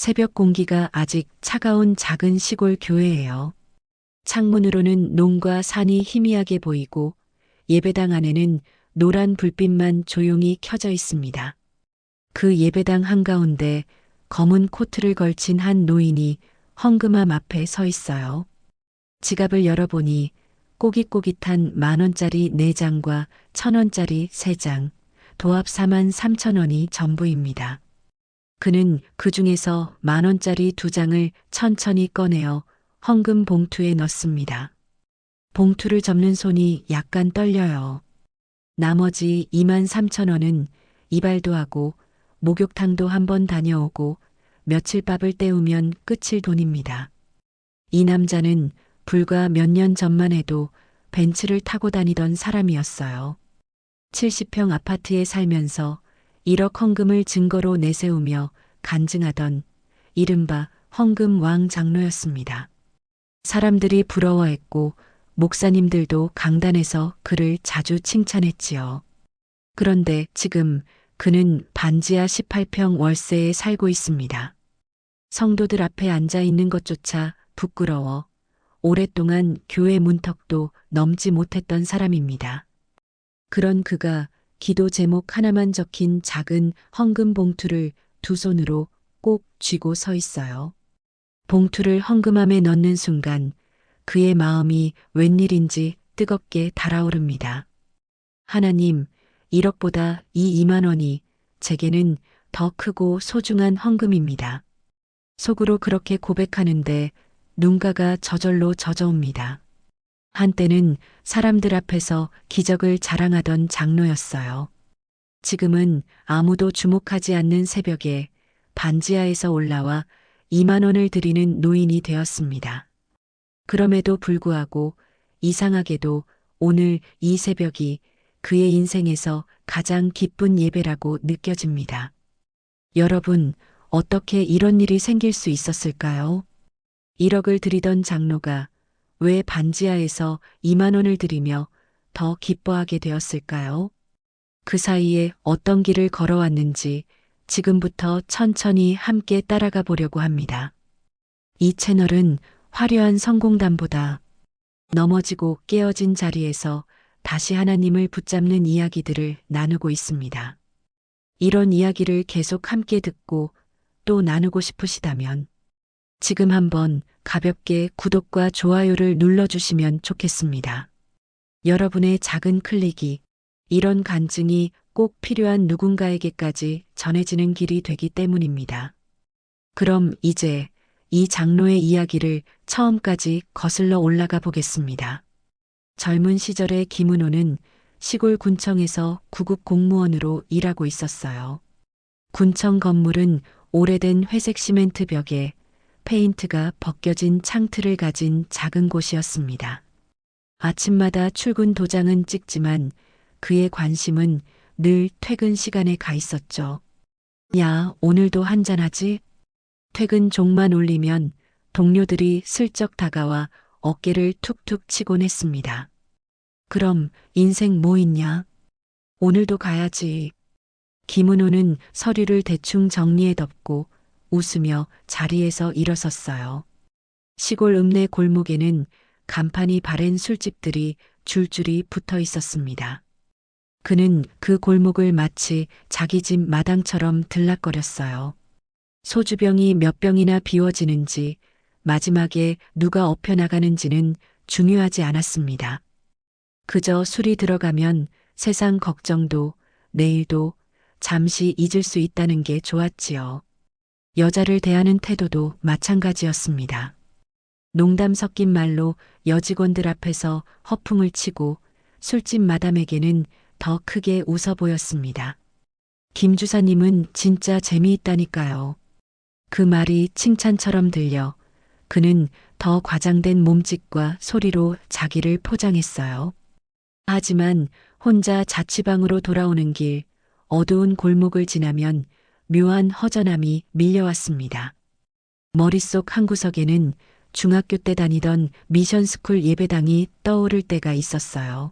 새벽 공기가 아직 차가운 작은 시골 교회예요. 창문으로는 농과 산이 희미하게 보이고 예배당 안에는 노란 불빛만 조용히 켜져 있습니다. 그 예배당 한가운데 검은 코트를 걸친 한 노인이 헌금함 앞에 서 있어요. 지갑을 열어보니 꼬깃꼬깃한 10,000원짜리 4장과 1,000원짜리 3장, 도합 43,000원이 전부입니다. 그는 그 중에서 10,000원짜리 2장을 천천히 꺼내어 헌금 봉투에 넣습니다. 봉투를 접는 손이 약간 떨려요. 나머지 23,000원은 이발도 하고 목욕탕도 한번 다녀오고 며칠 밥을 때우면 끝일 돈입니다. 이 남자는 불과 몇 년 전만 해도 벤츠를 타고 다니던 사람이었어요. 70평 아파트에 살면서 1억 헌금을 증거로 내세우며 간증하던 이른바 헌금 왕 장로였습니다. 사람들이 부러워했고 목사님들도 강단에서 그를 자주 칭찬했지요. 그런데 지금 그는 반지하 18평 월세에 살고 있습니다. 성도들 앞에 앉아 있는 것조차 부끄러워 오랫동안 교회 문턱도 넘지 못했던 사람입니다. 그런 그가 기도 제목 하나만 적힌 작은 헌금 봉투를 두 손으로 꼭 쥐고 서 있어요. 봉투를 헌금함에 넣는 순간 그의 마음이 웬일인지 뜨겁게 달아오릅니다. 하나님, 1억보다 이 2만 원이 제게는 더 크고 소중한 헌금입니다. 속으로 그렇게 고백하는데 눈가가 저절로 젖어옵니다. 한때는 사람들 앞에서 기적을 자랑하던 장로였어요. 지금은 아무도 주목하지 않는 새벽에 반지하에서 올라와 2만 원을 드리는 노인이 되었습니다. 그럼에도 불구하고 이상하게도 오늘 이 새벽이 그의 인생에서 가장 기쁜 예배라고 느껴집니다. 여러분, 어떻게 이런 일이 생길 수 있었을까요? 1억을 드리던 장로가 왜 반지하에서 2만 원을 드리며 더 기뻐하게 되었을까요? 그 사이에 어떤 길을 걸어왔는지 지금부터 천천히 함께 따라가 보려고 합니다. 이 채널은 화려한 성공담보다 넘어지고 깨어진 자리에서 다시 하나님을 붙잡는 이야기들을 나누고 있습니다. 이런 이야기를 계속 함께 듣고 또 나누고 싶으시다면 지금 한번 가볍게 구독과 좋아요를 눌러주시면 좋겠습니다. 여러분의 작은 클릭이 이런 간증이 꼭 필요한 누군가에게까지 전해지는 길이 되기 때문입니다. 그럼 이제 이 장로의 이야기를 처음까지 거슬러 올라가 보겠습니다. 젊은 시절의 김은호는 시골 군청에서 구급 공무원으로 일하고 있었어요. 군청 건물은 오래된 회색 시멘트 벽에 페인트가 벗겨진 창틀을 가진 작은 곳이었습니다. 아침마다 출근 도장은 찍지만 그의 관심은 늘 퇴근 시간에 가 있었죠. 야, 오늘도 한잔하지? 퇴근 종만 울리면 동료들이 슬쩍 다가와 어깨를 툭툭 치곤 했습니다. 그럼 인생 뭐 있냐? 오늘도 가야지. 김은호는 서류를 대충 정리해 덮고 웃으며 자리에서 일어섰어요. 시골 읍내 골목에는 간판이 바랜 술집들이 줄줄이 붙어 있었습니다. 그는 그 골목을 마치 자기 집 마당처럼 들락거렸어요. 소주병이 몇 병이나 비워지는지 마지막에 누가 엎혀나가는지는 중요하지 않았습니다. 그저 술이 들어가면 세상 걱정도 내일도 잠시 잊을 수 있다는 게 좋았지요. 여자를 대하는 태도도 마찬가지였습니다. 농담 섞인 말로 여직원들 앞에서 허풍을 치고 술집 마담에게는 더 크게 웃어 보였습니다. 김 주사님은 진짜 재미있다니까요. 그 말이 칭찬처럼 들려 그는 더 과장된 몸짓과 소리로 자기를 포장했어요. 하지만 혼자 자취방으로 돌아오는 길 어두운 골목을 지나면 묘한 허전함이 밀려왔습니다. 머릿속 한구석에는 중학교 때 다니던 미션스쿨 예배당이 떠오를 때가 있었어요.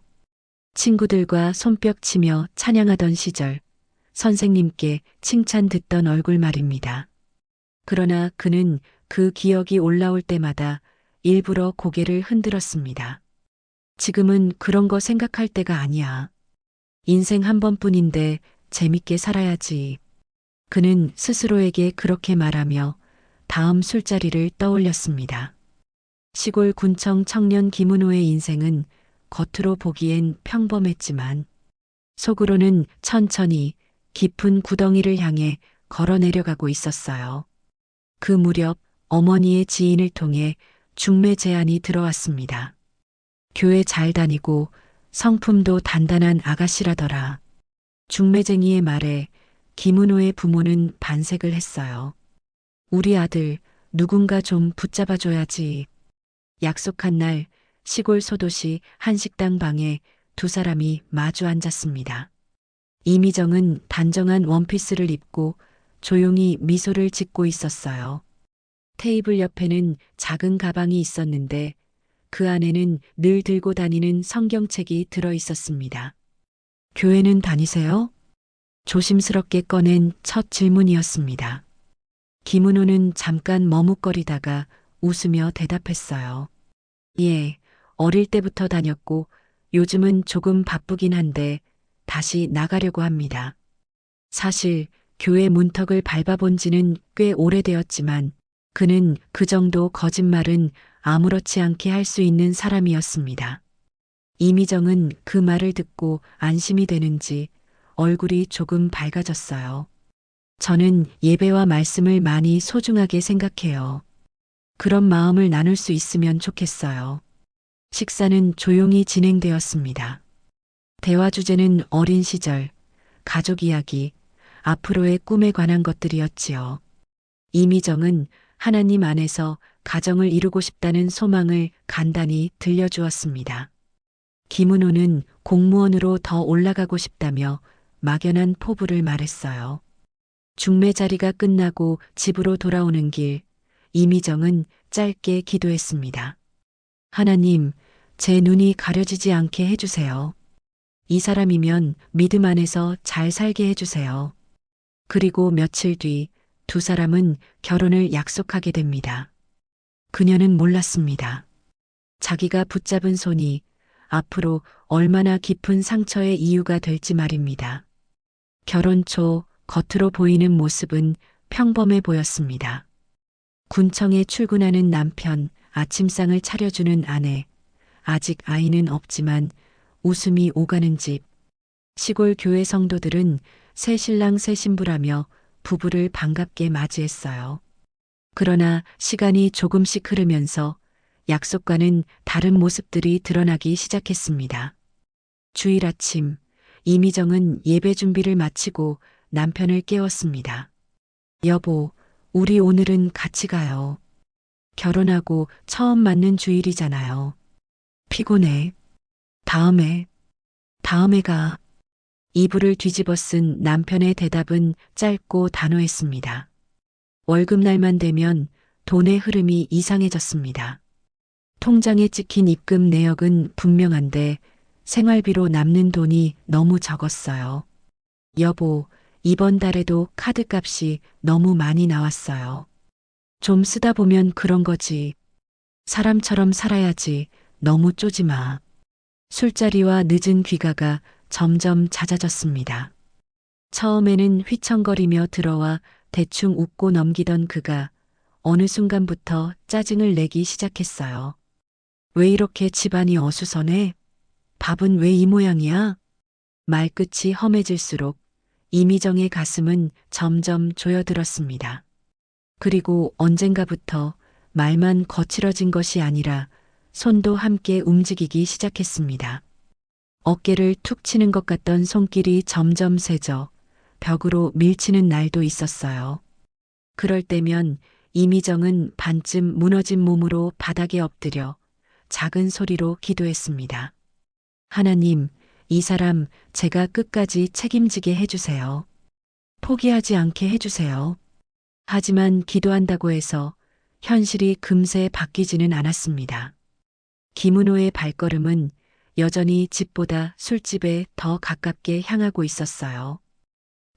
친구들과 손뼉 치며 찬양하던 시절, 선생님께 칭찬 듣던 얼굴 말입니다. 그러나 그는 그 기억이 올라올 때마다 일부러 고개를 흔들었습니다. 지금은 그런 거 생각할 때가 아니야. 인생 한 번뿐인데 재밌게 살아야지. 그는 스스로에게 그렇게 말하며 다음 술자리를 떠올렸습니다. 시골 군청 청년 김은호의 인생은 겉으로 보기엔 평범했지만 속으로는 천천히 깊은 구덩이를 향해 걸어 내려가고 있었어요. 그 무렵 어머니의 지인을 통해 중매 제안이 들어왔습니다. 교회 잘 다니고 성품도 단단한 아가씨라더라. 중매쟁이의 말에 김은호의 부모는 반색을 했어요. 우리 아들 누군가 좀 붙잡아줘야지. 약속한 날 시골 소도시 한식당 방에 두 사람이 마주 앉았습니다. 이미정은 단정한 원피스를 입고 조용히 미소를 짓고 있었어요. 테이블 옆에는 작은 가방이 있었는데 그 안에는 늘 들고 다니는 성경책이 들어 있었습니다. 교회는 다니세요? 조심스럽게 꺼낸 첫 질문이었습니다. 김은호는 잠깐 머뭇거리다가 웃으며 대답했어요. 예, 어릴 때부터 다녔고 요즘은 조금 바쁘긴 한데 다시 나가려고 합니다. 사실 교회 문턱을 밟아본 지는 꽤 오래되었지만 그는 그 정도 거짓말은 아무렇지 않게 할 수 있는 사람이었습니다. 이미정은 그 말을 듣고 안심이 되는지 얼굴이 조금 밝아졌어요. 저는 예배와 말씀을 많이 소중하게 생각해요. 그런 마음을 나눌 수 있으면 좋겠어요. 식사는 조용히 진행되었습니다. 대화 주제는 어린 시절, 가족 이야기, 앞으로의 꿈에 관한 것들이었지요. 이미정은 하나님 안에서 가정을 이루고 싶다는 소망을 간단히 들려주었습니다. 김은호는 공무원으로 더 올라가고 싶다며 막연한 포부를 말했어요. 중매 자리가 끝나고 집으로 돌아오는 길, 이미정은 짧게 기도했습니다. 하나님, 제 눈이 가려지지 않게 해주세요. 이 사람이면 믿음 안에서 잘 살게 해주세요. 그리고 며칠 뒤 두 사람은 결혼을 약속하게 됩니다. 그녀는 몰랐습니다. 자기가 붙잡은 손이 앞으로 얼마나 깊은 상처의 이유가 될지 말입니다. 결혼 초 겉으로 보이는 모습은 평범해 보였습니다. 군청에 출근하는 남편, 아침상을 차려주는 아내, 아직 아이는 없지만 웃음이 오가는 집. 시골 교회 성도들은 새 신랑 새 신부라며 부부를 반갑게 맞이했어요. 그러나 시간이 조금씩 흐르면서 약속과는 다른 모습들이 드러나기 시작했습니다. 주일 아침, 이미정은 예배 준비를 마치고 남편을 깨웠습니다. 여보, 우리 오늘은 같이 가요. 결혼하고 처음 맞는 주일이잖아요. 피곤해. 다음에 가. 이불을 뒤집어 쓴 남편의 대답은 짧고 단호했습니다. 월급날만 되면 돈의 흐름이 이상해졌습니다. 통장에 찍힌 입금 내역은 분명한데 생활비로 남는 돈이 너무 적었어요. 여보, 이번 달에도 카드값이 너무 많이 나왔어요. 좀 쓰다 보면 그런 거지. 사람처럼 살아야지. 너무 쪼지 마. 술자리와 늦은 귀가가 점점 잦아졌습니다. 처음에는 휘청거리며 들어와 대충 웃고 넘기던 그가 어느 순간부터 짜증을 내기 시작했어요. 왜 이렇게 집안이 어수선해? 밥은 왜 이 모양이야? 말끝이 험해질수록 이미정의 가슴은 점점 조여들었습니다. 그리고 언젠가부터 말만 거칠어진 것이 아니라 손도 함께 움직이기 시작했습니다. 어깨를 툭 치는 것 같던 손길이 점점 세져 벽으로 밀치는 날도 있었어요. 그럴 때면 이미정은 반쯤 무너진 몸으로 바닥에 엎드려 작은 소리로 기도했습니다. 하나님, 이 사람 제가 끝까지 책임지게 해주세요. 포기하지 않게 해주세요. 하지만 기도한다고 해서 현실이 금세 바뀌지는 않았습니다. 김은호의 발걸음은 여전히 집보다 술집에 더 가깝게 향하고 있었어요.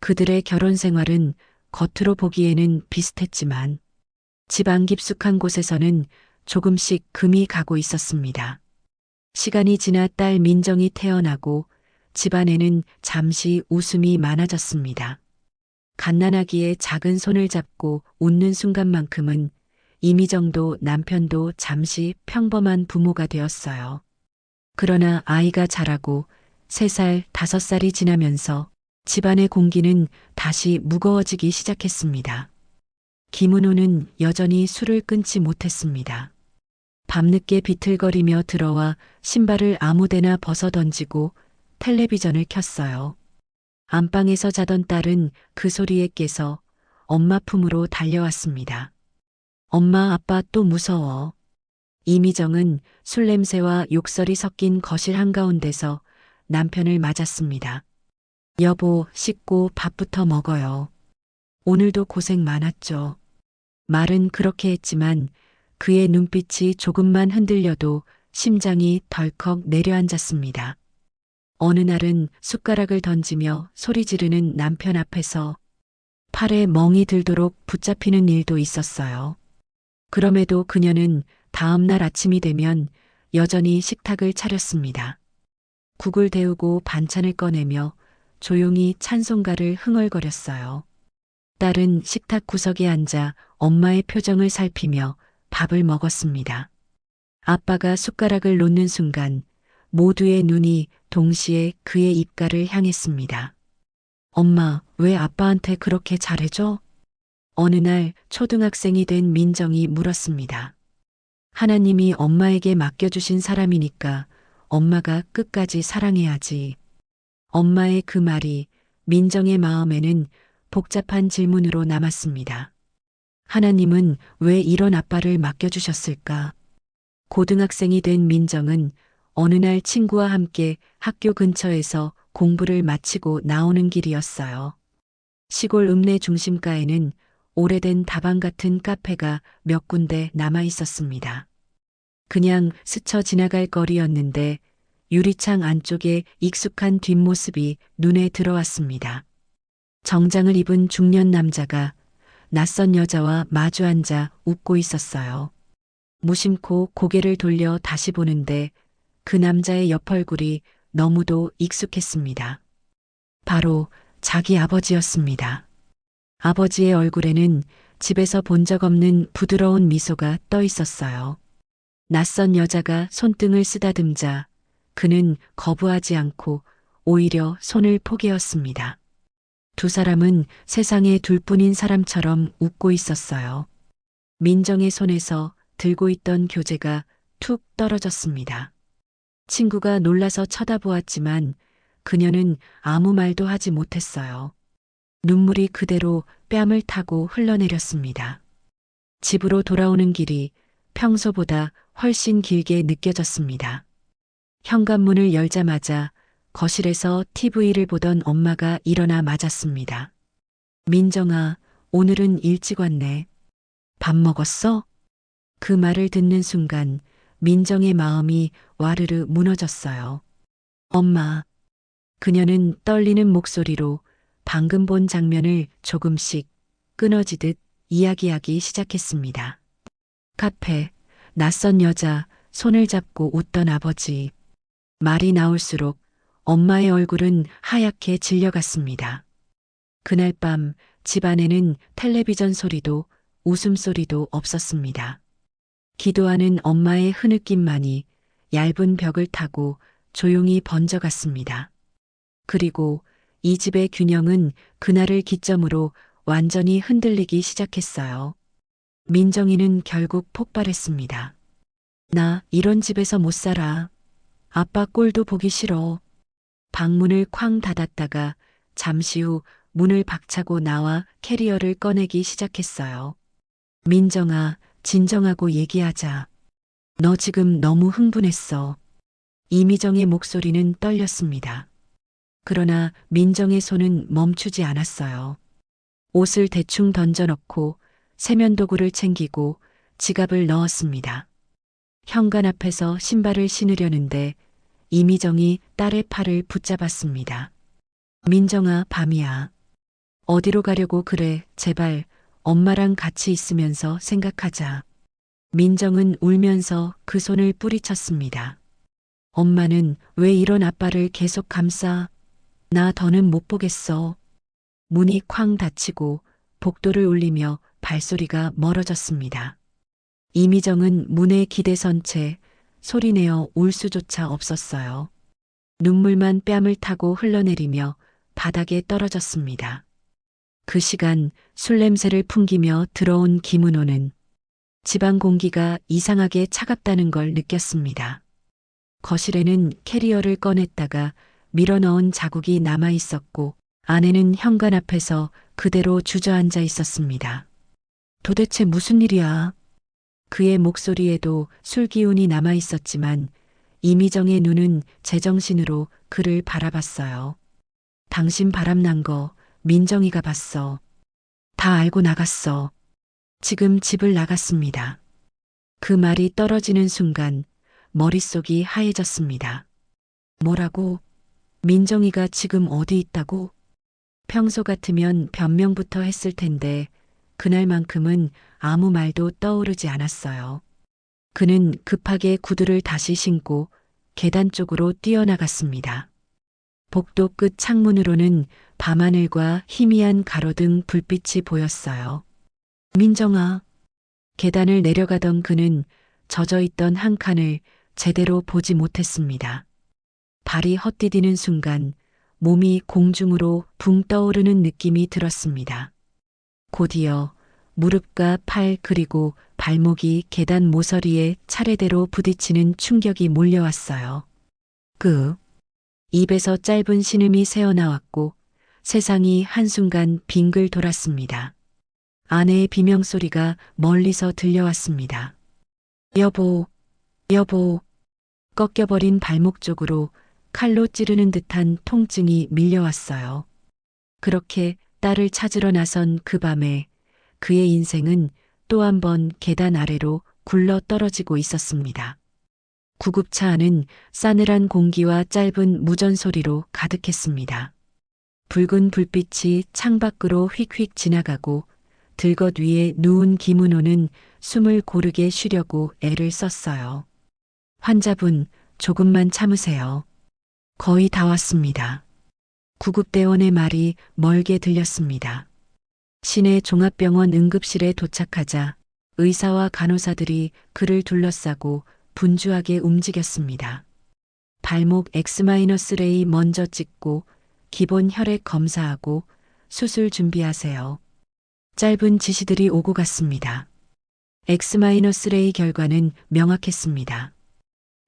그들의 결혼 생활은 겉으로 보기에는 비슷했지만 집안 깊숙한 곳에서는 조금씩 금이 가고 있었습니다. 시간이 지나 딸 민정이 태어나고 집안에는 잠시 웃음이 많아졌습니다. 갓난아기의 작은 손을 잡고 웃는 순간만큼은 이미정도 남편도 잠시 평범한 부모가 되었어요. 그러나 아이가 자라고 3살, 5살이 지나면서 집안의 공기는 다시 무거워지기 시작했습니다. 김은호는 여전히 술을 끊지 못했습니다. 밤늦게 비틀거리며 들어와 신발을 아무데나 벗어 던지고 텔레비전을 켰어요. 안방에서 자던 딸은 그 소리에 깨서 엄마 품으로 달려왔습니다. 엄마, 아빠 또 무서워. 이미정은 술 냄새와 욕설이 섞인 거실 한가운데서 남편을 맞았습니다. 여보, 씻고 밥부터 먹어요. 오늘도 고생 많았죠. 말은 그렇게 했지만 그의 눈빛이 조금만 흔들려도 심장이 덜컥 내려앉았습니다. 어느 날은 숟가락을 던지며 소리 지르는 남편 앞에서 팔에 멍이 들도록 붙잡히는 일도 있었어요. 그럼에도 그녀는 다음 날 아침이 되면 여전히 식탁을 차렸습니다. 국을 데우고 반찬을 꺼내며 조용히 찬송가를 흥얼거렸어요. 딸은 식탁 구석에 앉아 엄마의 표정을 살피며 밥을 먹었습니다. 아빠가 숟가락을 놓는 순간 모두의 눈이 동시에 그의 입가를 향했습니다. 엄마, 왜 아빠한테 그렇게 잘해줘? 어느 날 초등학생이 된 민정이 물었습니다. 하나님이 엄마에게 맡겨주신 사람이니까 엄마가 끝까지 사랑해야지. 엄마의 그 말이 민정의 마음에는 복잡한 질문으로 남았습니다. 하나님은 왜 이런 아빠를 맡겨주셨을까? 고등학생이 된 민정은 어느 날 친구와 함께 학교 근처에서 공부를 마치고 나오는 길이었어요. 시골 읍내 중심가에는 오래된 다방 같은 카페가 몇 군데 남아 있었습니다. 그냥 스쳐 지나갈 거리였는데 유리창 안쪽에 익숙한 뒷모습이 눈에 들어왔습니다. 정장을 입은 중년 남자가 낯선 여자와 마주 앉아 웃고 있었어요. 무심코 고개를 돌려 다시 보는데 그 남자의 옆 얼굴이 너무도 익숙했습니다. 바로 자기 아버지였습니다. 아버지의 얼굴에는 집에서 본 적 없는 부드러운 미소가 떠 있었어요. 낯선 여자가 손등을 쓰다듬자 그는 거부하지 않고 오히려 손을 포개었습니다. 두 사람은 세상에 둘뿐인 사람처럼 웃고 있었어요. 민정의 손에서 들고 있던 교재가 툭 떨어졌습니다. 친구가 놀라서 쳐다보았지만 그녀는 아무 말도 하지 못했어요. 눈물이 그대로 뺨을 타고 흘러내렸습니다. 집으로 돌아오는 길이 평소보다 훨씬 길게 느껴졌습니다. 현관문을 열자마자 거실에서 TV를 보던 엄마가 일어나 맞았습니다. 민정아, 오늘은 일찍 왔네. 밥 먹었어? 그 말을 듣는 순간 민정의 마음이 와르르 무너졌어요. 엄마. 그녀는 떨리는 목소리로 방금 본 장면을 조금씩 끊어지듯 이야기하기 시작했습니다. 카페, 낯선 여자, 손을 잡고 웃던 아버지. 말이 나올수록 엄마의 얼굴은 하얗게 질려갔습니다. 그날 밤 집안에는 텔레비전 소리도 웃음소리도 없었습니다. 기도하는 엄마의 흐느낌만이 얇은 벽을 타고 조용히 번져갔습니다. 그리고 이 집의 균형은 그날을 기점으로 완전히 흔들리기 시작했어요. 민정이는 결국 폭발했습니다. 나 이런 집에서 못 살아. 아빠 꼴도 보기 싫어. 방문을 쾅 닫았다가 잠시 후 문을 박차고 나와 캐리어를 꺼내기 시작했어요. 민정아, 진정하고 얘기하자. 너 지금 너무 흥분했어. 이미정의 목소리는 떨렸습니다. 그러나 민정의 손은 멈추지 않았어요. 옷을 대충 던져넣고 세면도구를 챙기고 지갑을 넣었습니다. 현관 앞에서 신발을 신으려는데 이미정이 딸의 팔을 붙잡았습니다. 민정아, 밤이야. 어디로 가려고 그래, 제발, 엄마랑 같이 있으면서 생각하자. 민정은 울면서 그 손을 뿌리쳤습니다. 엄마는 왜 이런 아빠를 계속 감싸? 나 더는 못 보겠어. 문이 쾅 닫히고 복도를 울리며 발소리가 멀어졌습니다. 이미정은 문에 기대선 채 소리내어 울 수조차 없었어요. 눈물만 뺨을 타고 흘러내리며 바닥에 떨어졌습니다. 그 시간 술 냄새를 풍기며 들어온 김은호는 집안 공기가 이상하게 차갑다는 걸 느꼈습니다. 거실에는 캐리어를 꺼냈다가 밀어넣은 자국이 남아 있었고 아내는 현관 앞에서 그대로 주저앉아 있었습니다. 도대체 무슨 일이야? 그의 목소리에도 술 기운이 남아 있었지만 이미정의 눈은 제정신으로 그를 바라봤어요. 당신 바람난 거 민정이가 봤어. 다 알고 나갔어. 지금 집을 나갔습니다. 그 말이 떨어지는 순간 머릿속이 하얘졌습니다. 뭐라고? 민정이가 지금 어디 있다고? 평소 같으면 변명부터 했을 텐데 그날만큼은 아무 말도 떠오르지 않았어요. 그는 급하게 구두를 다시 신고 계단 쪽으로 뛰어나갔습니다. 복도 끝 창문으로는 밤하늘과 희미한 가로등 불빛이 보였어요. 민정아. 계단을 내려가던 그는 젖어있던 한 칸을 제대로 보지 못했습니다. 발이 헛디디는 순간 몸이 공중으로 붕 떠오르는 느낌이 들었습니다. 곧이어 무릎과 팔 그리고 발목이 계단 모서리에 차례대로 부딪히는 충격이 몰려왔어요. 입에서 짧은 신음이 새어나왔고 세상이 한순간 빙글 돌았습니다. 아내의 비명소리가 멀리서 들려왔습니다. 여보, 여보. 꺾여버린 발목 쪽으로 칼로 찌르는 듯한 통증이 밀려왔어요. 그렇게 딸을 찾으러 나선 그 밤에 그의 인생은 또 한 번 계단 아래로 굴러 떨어지고 있었습니다. 구급차 안은 싸늘한 공기와 짧은 무전 소리로 가득했습니다. 붉은 불빛이 창밖으로 휙휙 지나가고 들것 위에 누운 김은호는 숨을 고르게 쉬려고 애를 썼어요. 환자분, 조금만 참으세요. 거의 다 왔습니다. 구급대원의 말이 멀게 들렸습니다. 시내 종합병원 응급실에 도착하자 의사와 간호사들이 그를 둘러싸고 분주하게 움직였습니다. 발목 X-레이 먼저 찍고 기본 혈액 검사하고 수술 준비하세요. 짧은 지시들이 오고 갔습니다. X-레이 결과는 명확했습니다.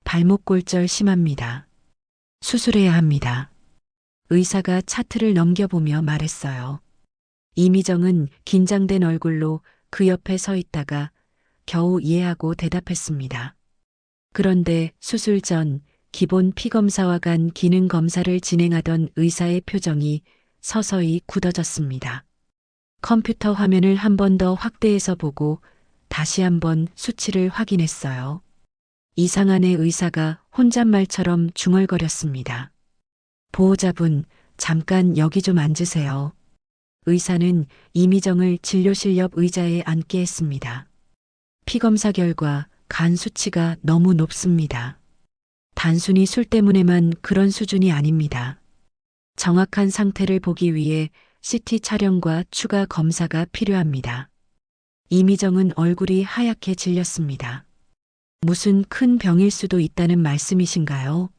발목 골절 심합니다. 수술해야 합니다. 의사가 차트를 넘겨보며 말했어요. 이미정은 긴장된 얼굴로 그 옆에 서 있다가 겨우 이해하고 대답했습니다. 그런데 수술 전 기본 피검사와 간 기능 검사를 진행하던 의사의 표정이 서서히 굳어졌습니다. 컴퓨터 화면을 한 번 더 확대해서 보고 다시 한번 수치를 확인했어요. 이상한의 의사가 혼잣말처럼 중얼거렸습니다. 보호자분, 잠깐 여기 좀 앉으세요. 의사는 이미정을 진료실 옆 의자에 앉게 했습니다. 피검사 결과 간 수치가 너무 높습니다. 단순히 술 때문에만 그런 수준이 아닙니다. 정확한 상태를 보기 위해 CT 촬영과 추가 검사가 필요합니다. 이미정은 얼굴이 하얗게 질렸습니다. 무슨 큰 병일 수도 있다는 말씀이신가요?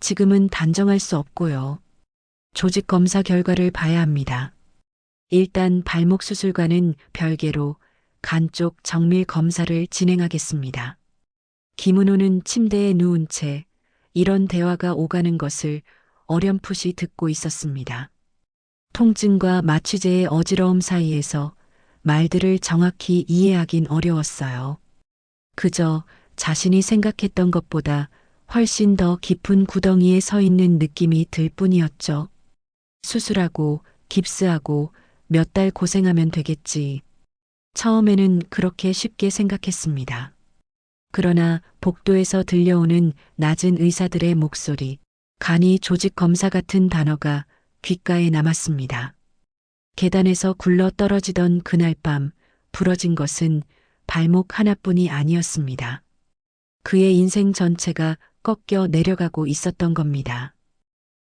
지금은 단정할 수 없고요. 조직 검사 결과를 봐야 합니다. 일단 발목 수술과는 별개로 간 쪽 정밀 검사를 진행하겠습니다. 김은호는 침대에 누운 채 이런 대화가 오가는 것을 어렴풋이 듣고 있었습니다. 통증과 마취제의 어지러움 사이에서 말들을 정확히 이해하긴 어려웠어요. 그저 자신이 생각했던 것보다 훨씬 더 깊은 구덩이에 서 있는 느낌이 들 뿐이었죠. 수술하고 깁스하고 몇 달 고생하면 되겠지. 처음에는 그렇게 쉽게 생각했습니다. 그러나 복도에서 들려오는 낮은 의사들의 목소리, 간이 조직 검사 같은 단어가 귓가에 남았습니다. 계단에서 굴러 떨어지던 그날 밤 부러진 것은 발목 하나뿐이 아니었습니다. 그의 인생 전체가 꺾여 내려가고 있었던 겁니다.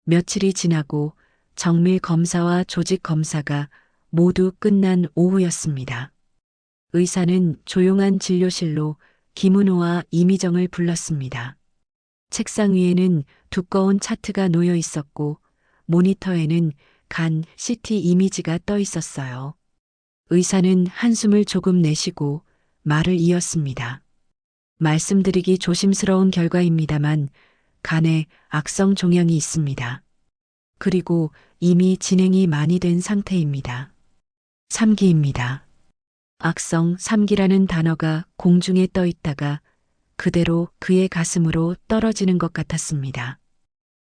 며칠이 지나고 정밀 검사와 조직 검사가 모두 끝난 오후였습니다. 의사는 조용한 진료실로 김은호와 이미정을 불렀습니다. 책상 위에는 두꺼운 차트가 놓여 있었고 모니터에는 간 CT 이미지가 떠 있었어요. 의사는 한숨을 조금 내쉬고 말을 이었습니다. 말씀드리기 조심스러운 결과입니다만 간에 악성 종양이 있습니다. 그리고 이미 진행이 많이 된 상태입니다. 3기입니다. 악성 3기라는 단어가 공중에 떠 있다가 그대로 그의 가슴으로 떨어지는 것 같았습니다.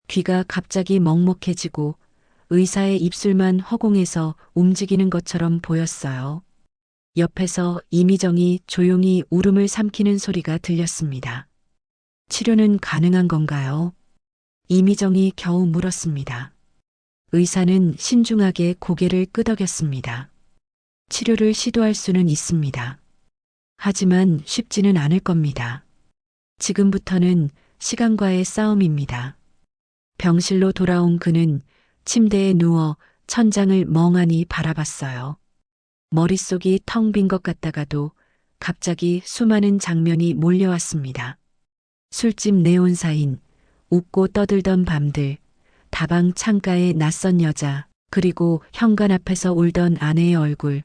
귀가 갑자기 먹먹해지고 의사의 입술만 허공에서 움직이는 것처럼 보였어요. 옆에서 이미정이 조용히 울음을 삼키는 소리가 들렸습니다. 치료는 가능한 건가요? 이미정이 겨우 물었습니다. 의사는 신중하게 고개를 끄덕였습니다. 치료를 시도할 수는 있습니다. 하지만 쉽지는 않을 겁니다. 지금부터는 시간과의 싸움입니다. 병실로 돌아온 그는 침대에 누워 천장을 멍하니 바라봤어요. 머릿속이 텅 빈 것 같다가도 갑자기 수많은 장면이 몰려왔습니다. 술집 내온사인, 웃고 떠들던 밤들, 다방 창가의 낯선 여자, 그리고 현관 앞에서 울던 아내의 얼굴,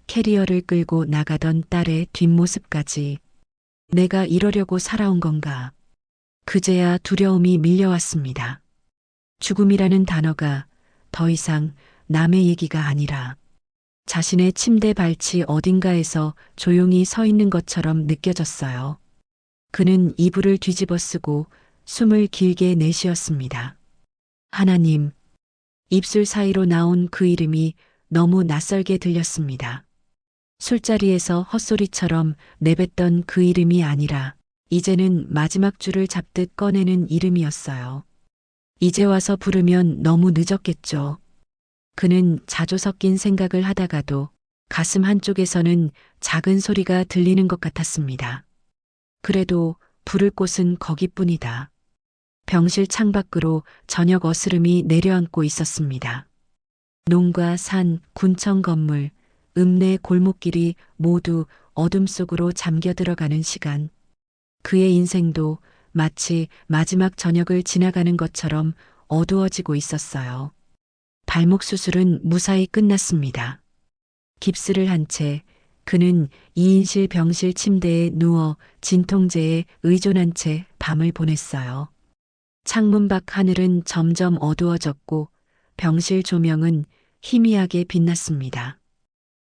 캐리어를 끌고 나가던 딸의 뒷모습까지. 내가 이러려고 살아온 건가? 그제야 두려움이 밀려왔습니다. 죽음이라는 단어가 더 이상 남의 얘기가 아니라 자신의 침대 발치 어딘가에서 조용히 서 있는 것처럼 느껴졌어요. 그는 이불을 뒤집어 쓰고 숨을 길게 내쉬었습니다. 하나님, 입술 사이로 나온 그 이름이 너무 낯설게 들렸습니다. 술자리에서 헛소리처럼 내뱉던 그 이름이 아니라 이제는 마지막 줄을 잡듯 꺼내는 이름이었어요. 이제 와서 부르면 너무 늦었겠죠. 그는 자주 섞인 생각을 하다가도 가슴 한쪽에서는 작은 소리가 들리는 것 같았습니다. 그래도 부를 곳은 거기뿐이다. 병실 창밖으로 저녁 어스름이 내려앉고 있었습니다. 농가, 산, 군청 건물, 읍내 골목길이 모두 어둠 속으로 잠겨 들어가는 시간. 그의 인생도 마치 마지막 저녁을 지나가는 것처럼 어두워지고 있었어요. 발목 수술은 무사히 끝났습니다. 깁스를 한 채 그는 2인실 병실 침대에 누워 진통제에 의존한 채 밤을 보냈어요. 창문 밖 하늘은 점점 어두워졌고 병실 조명은 희미하게 빛났습니다.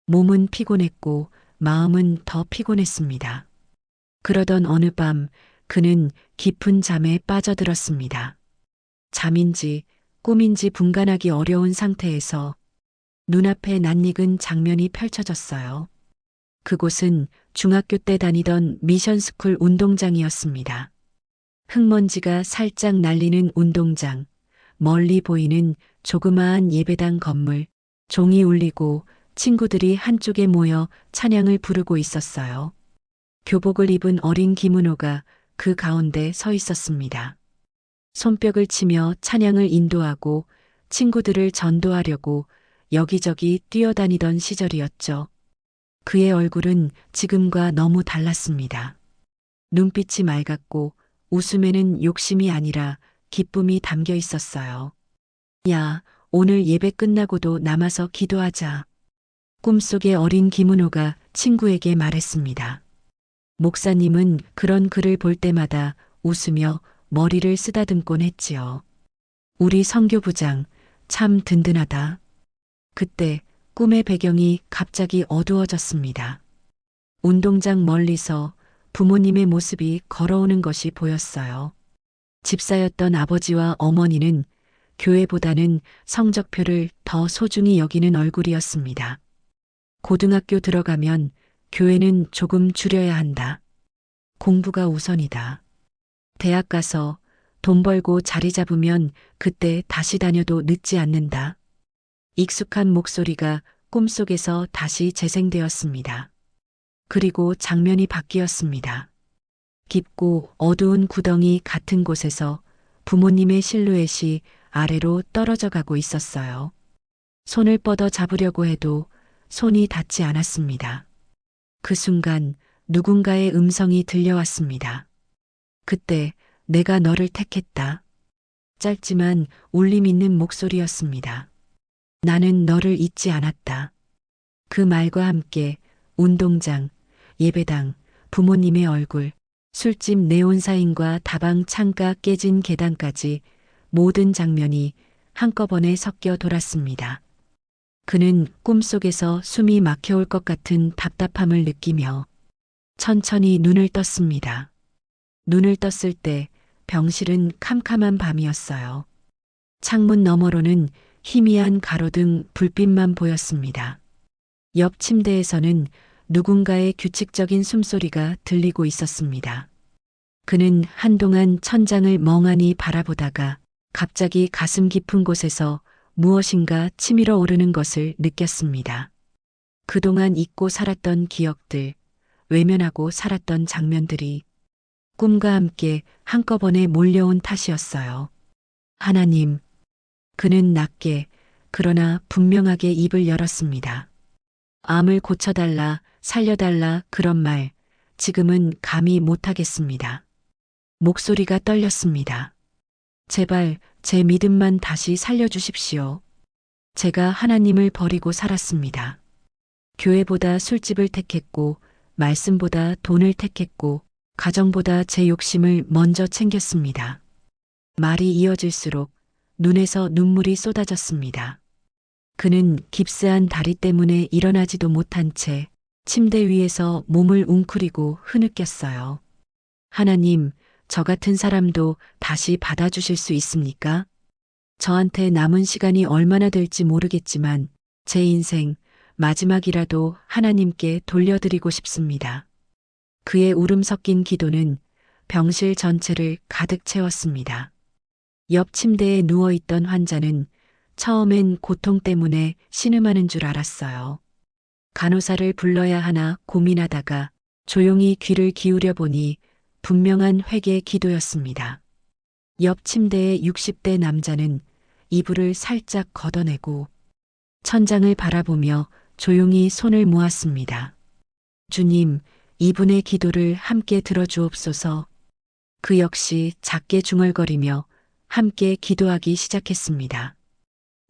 몸은 피곤했고 마음은 더 피곤했습니다. 그러던 어느 밤 그는 깊은 잠에 빠져들었습니다. 잠인지 꿈인지 분간하기 어려운 상태에서 눈앞에 낯익은 장면이 펼쳐졌어요. 그곳은 중학교 때 다니던 미션스쿨 운동장이었습니다. 흙먼지가 살짝 날리는 운동장, 멀리 보이는 조그마한 예배당 건물, 종이 울리고 친구들이 한쪽에 모여 찬양을 부르고 있었어요. 교복을 입은 어린 김은호가 그 가운데 서 있었습니다. 손뼉을 치며 찬양을 인도하고 친구들을 전도하려고 여기저기 뛰어다니던 시절이었죠. 그의 얼굴은 지금과 너무 달랐습니다. 눈빛이 맑았고 웃음에는 욕심이 아니라 기쁨이 담겨 있었어요. 야, 오늘 예배 끝나고도 남아서 기도하자. 꿈속의 어린 김은호가 친구에게 말했습니다. 목사님은 그런 글을 볼 때마다 웃으며 머리를 쓰다듬곤 했지요. 우리 선교부장 참 든든하다. 그때 꿈의 배경이 갑자기 어두워졌습니다. 운동장 멀리서 부모님의 모습이 걸어오는 것이 보였어요. 집사였던 아버지와 어머니는 교회보다는 성적표를 더 소중히 여기는 얼굴이었습니다. 고등학교 들어가면 교회는 조금 줄여야 한다. 공부가 우선이다. 대학 가서 돈 벌고 자리 잡으면 그때 다시 다녀도 늦지 않는다. 익숙한 목소리가 꿈속에서 다시 재생되었습니다. 그리고 장면이 바뀌었습니다. 깊고 어두운 구덩이 같은 곳에서 부모님의 실루엣이 아래로 떨어져 가고 있었어요. 손을 뻗어 잡으려고 해도 손이 닿지 않았습니다. 그 순간 누군가의 음성이 들려왔습니다. 그때 내가 너를 택했다. 짧지만 울림 있는 목소리였습니다. 나는 너를 잊지 않았다. 그 말과 함께 운동장, 예배당, 부모님의 얼굴, 술집 네온사인과 다방 창가 깨진 계단까지 모든 장면이 한꺼번에 섞여 돌았습니다. 그는 꿈속에서 숨이 막혀올 것 같은 답답함을 느끼며 천천히 눈을 떴습니다. 눈을 떴을 때 병실은 캄캄한 밤이었어요. 창문 너머로는 희미한 가로등 불빛만 보였습니다. 옆 침대에서는 누군가의 규칙적인 숨소리가 들리고 있었습니다. 그는 한동안 천장을 멍하니 바라보다가 갑자기 가슴 깊은 곳에서 무엇인가 치밀어 오르는 것을 느꼈습니다. 그동안 잊고 살았던 기억들, 외면하고 살았던 장면들이 꿈과 함께 한꺼번에 몰려온 탓이었어요. 하나님, 그는 낮게 그러나 분명하게 입을 열었습니다. 암을 고쳐달라, 살려달라 그런 말, 지금은 감히 못하겠습니다. 목소리가 떨렸습니다. 제발 제 믿음만 다시 살려주십시오. 제가 하나님을 버리고 살았습니다. 교회보다 술집을 택했고, 말씀보다 돈을 택했고, 가정보다 제 욕심을 먼저 챙겼습니다. 말이 이어질수록 눈에서 눈물이 쏟아졌습니다. 그는 깁스한 다리 때문에 일어나지도 못한 채 침대 위에서 몸을 웅크리고 흐느꼈어요. 하나님, 저 같은 사람도 다시 받아주실 수 있습니까? 저한테 남은 시간이 얼마나 될지 모르겠지만 제 인생 마지막이라도 하나님께 돌려드리고 싶습니다. 그의 울음 섞인 기도는 병실 전체를 가득 채웠습니다. 옆 침대에 누워있던 환자는 처음엔 고통 때문에 신음하는 줄 알았어요. 간호사를 불러야 하나 고민하다가 조용히 귀를 기울여 보니 분명한 회개 기도였습니다. 옆 침대의 60대 남자는 이불을 살짝 걷어내고 천장을 바라보며 조용히 손을 모았습니다. 주님, 이분의 기도를 함께 들어주옵소서. 그 역시 작게 중얼거리며 함께 기도하기 시작했습니다.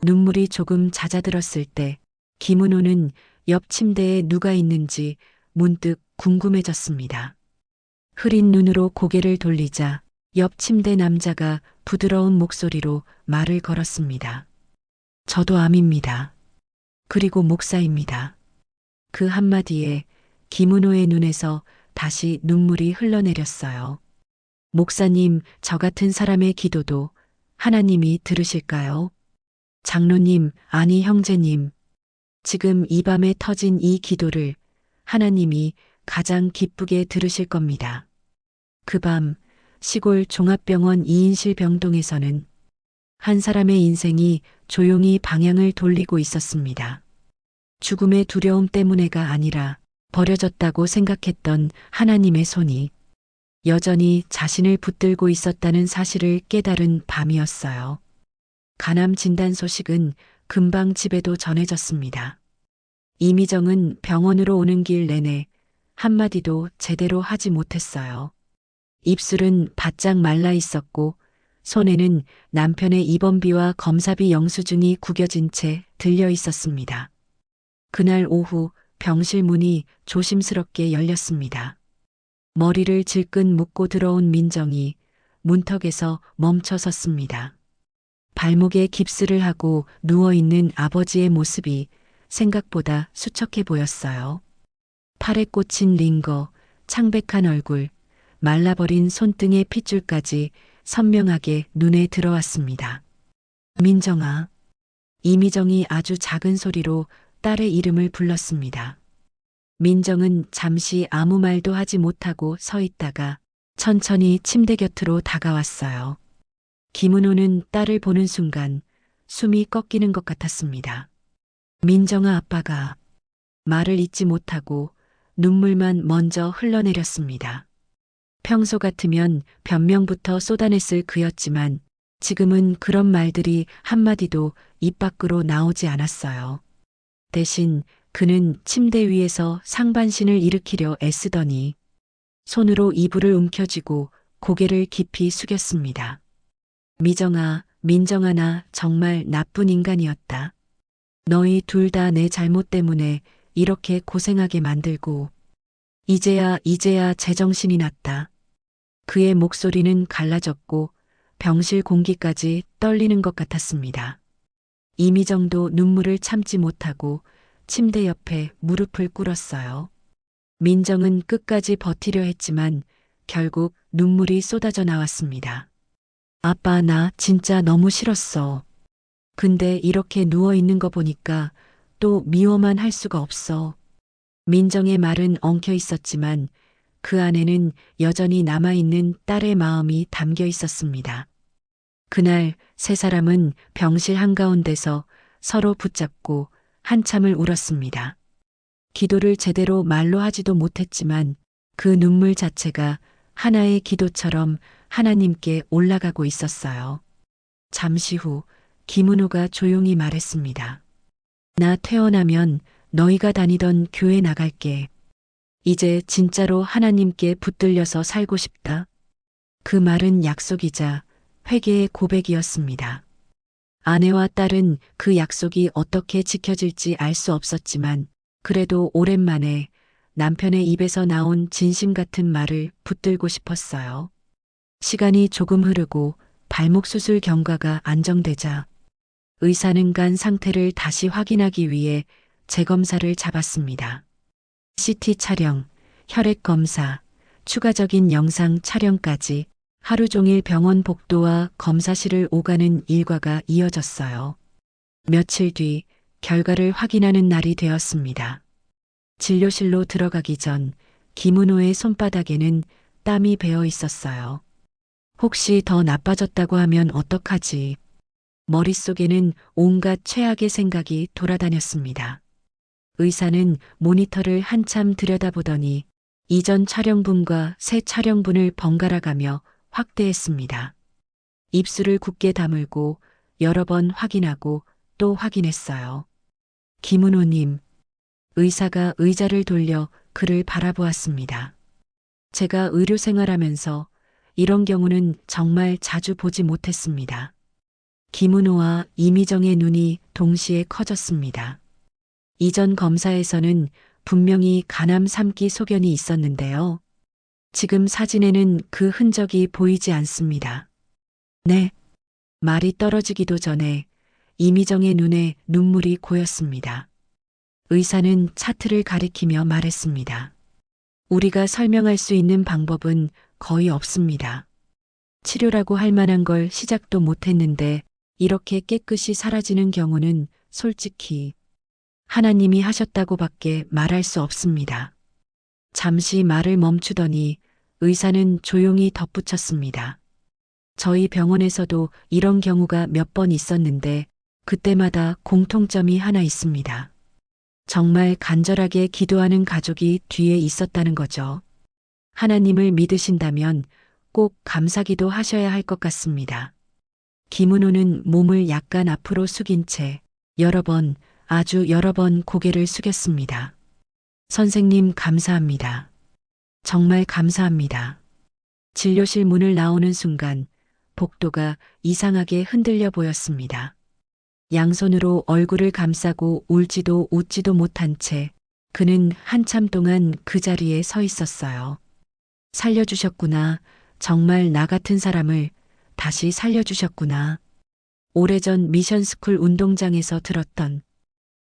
눈물이 조금 잦아들었을 때 김은호는 옆 침대에 누가 있는지 문득 궁금해졌습니다. 흐린 눈으로 고개를 돌리자 옆 침대 남자가 부드러운 목소리로 말을 걸었습니다. 저도 암입니다. 그리고 목사입니다. 그 한마디에 김은호의 눈에서 다시 눈물이 흘러내렸어요. 목사님, 저 같은 사람의 기도도 하나님이 들으실까요? 장로님, 아니 형제님. 지금 이 밤에 터진 이 기도를 하나님이 가장 기쁘게 들으실 겁니다. 그 밤 시골 종합병원 2인실 병동에서는 한 사람의 인생이 조용히 방향을 돌리고 있었습니다. 죽음의 두려움 때문에가 아니라 버려졌다고 생각했던 하나님의 손이 여전히 자신을 붙들고 있었다는 사실을 깨달은 밤이었어요. 간암 진단 소식은 금방 집에도 전해졌습니다. 이미정은 병원으로 오는 길 내내 한마디도 제대로 하지 못했어요. 입술은 바짝 말라 있었고 손에는 남편의 입원비와 검사비 영수증이 구겨진 채 들려 있었습니다. 그날 오후 병실 문이 조심스럽게 열렸습니다. 머리를 질끈 묶고 들어온 민정이 문턱에서 멈춰 섰습니다. 발목에 깁스를 하고 누워있는 아버지의 모습이 생각보다 수척해 보였어요. 팔에 꽂힌 링거, 창백한 얼굴, 말라버린 손등의 핏줄까지 선명하게 눈에 들어왔습니다. 민정아. 이미정이 아주 작은 소리로 딸의 이름을 불렀습니다. 민정은 잠시 아무 말도 하지 못하고 서 있다가 천천히 침대 곁으로 다가왔어요. 김은호는 딸을 보는 순간 숨이 꺾이는 것 같았습니다. 민정아 아빠가 말을 잇지 못하고 눈물만 먼저 흘러내렸습니다. 평소 같으면 변명부터 쏟아냈을 그였지만 지금은 그런 말들이 한마디도 입 밖으로 나오지 않았어요. 대신 그는 침대 위에서 상반신을 일으키려 애쓰더니 손으로 이불을 움켜쥐고 고개를 깊이 숙였습니다. 미정아, 민정아 나 정말 나쁜 인간이었다. 너희 둘 다 내 잘못 때문에 이렇게 고생하게 만들고 이제야 제정신이 났다. 그의 목소리는 갈라졌고 병실 공기까지 떨리는 것 같았습니다. 이미정도 눈물을 참지 못하고 침대 옆에 무릎을 꿇었어요. 민정은 끝까지 버티려 했지만 결국 눈물이 쏟아져 나왔습니다. 아빠 나 진짜 너무 싫었어. 근데 이렇게 누워 있는 거 보니까 또 미워만 할 수가 없어. 민정의 말은 엉켜 있었지만 그 안에는 여전히 남아있는 딸의 마음이 담겨 있었습니다. 그날 세 사람은 병실 한가운데서 서로 붙잡고 한참을 울었습니다. 기도를 제대로 말로 하지도 못했지만 그 눈물 자체가 하나의 기도처럼 하나님께 올라가고 있었어요. 잠시 후 김은호가 조용히 말했습니다. 나 퇴원하면 너희가 다니던 교회 나갈게. 이제 진짜로 하나님께 붙들려서 살고 싶다. 그 말은 약속이자 회개의 고백이었습니다. 아내와 딸은 그 약속이 어떻게 지켜질지 알 수 없었지만 그래도 오랜만에 남편의 입에서 나온 진심 같은 말을 붙들고 싶었어요. 시간이 조금 흐르고 발목 수술 경과가 안정되자 의사는 간 상태를 다시 확인하기 위해 재검사를 잡았습니다. CT 촬영, 혈액 검사, 추가적인 영상 촬영까지 하루 종일 병원 복도와 검사실을 오가는 일과가 이어졌어요. 며칠 뒤 결과를 확인하는 날이 되었습니다. 진료실로 들어가기 전 김은호의 손바닥에는 땀이 배어 있었어요. 혹시 더 나빠졌다고 하면 어떡하지? 머릿속에는 온갖 최악의 생각이 돌아다녔습니다. 의사는 모니터를 한참 들여다보더니 이전 촬영분과 새 촬영분을 번갈아 가며 확대했습니다. 입술을 굳게 다물고 여러 번 확인하고 또 확인했어요. 김은호님, 의사가 의자를 돌려 그를 바라보았습니다. 제가 의료 생활하면서 이런 경우는 정말 자주 보지 못했습니다. 김은호와 이미정의 눈이 동시에 커졌습니다. 이전 검사에서는 분명히 간암 3기 소견이 있었는데요. 지금 사진에는 그 흔적이 보이지 않습니다. 네. 말이 떨어지기도 전에 이미정의 눈에 눈물이 고였습니다. 의사는 차트를 가리키며 말했습니다. 우리가 설명할 수 있는 방법은 거의 없습니다. 치료라고 할 만한 걸 시작도 못했는데 이렇게 깨끗이 사라지는 경우는 솔직히 하나님이 하셨다고밖에 말할 수 없습니다. 잠시 말을 멈추더니 의사는 조용히 덧붙였습니다. 저희 병원에서도 이런 경우가 몇 번 있었는데 그때마다 공통점이 하나 있습니다. 정말 간절하게 기도하는 가족이 뒤에 있었다는 거죠. 하나님을 믿으신다면 꼭 감사기도 하셔야 할 것 같습니다. 김은호는 몸을 약간 앞으로 숙인 채 아주 여러 번 고개를 숙였습니다. 선생님 감사합니다. 정말 감사합니다. 진료실 문을 나오는 순간 복도가 이상하게 흔들려 보였습니다. 양손으로 얼굴을 감싸고 울지도 웃지도 못한 채 그는 한참 동안 그 자리에 서 있었어요. 살려주셨구나. 정말 나 같은 사람을 다시 살려주셨구나. 오래전 미션스쿨 운동장에서 들었던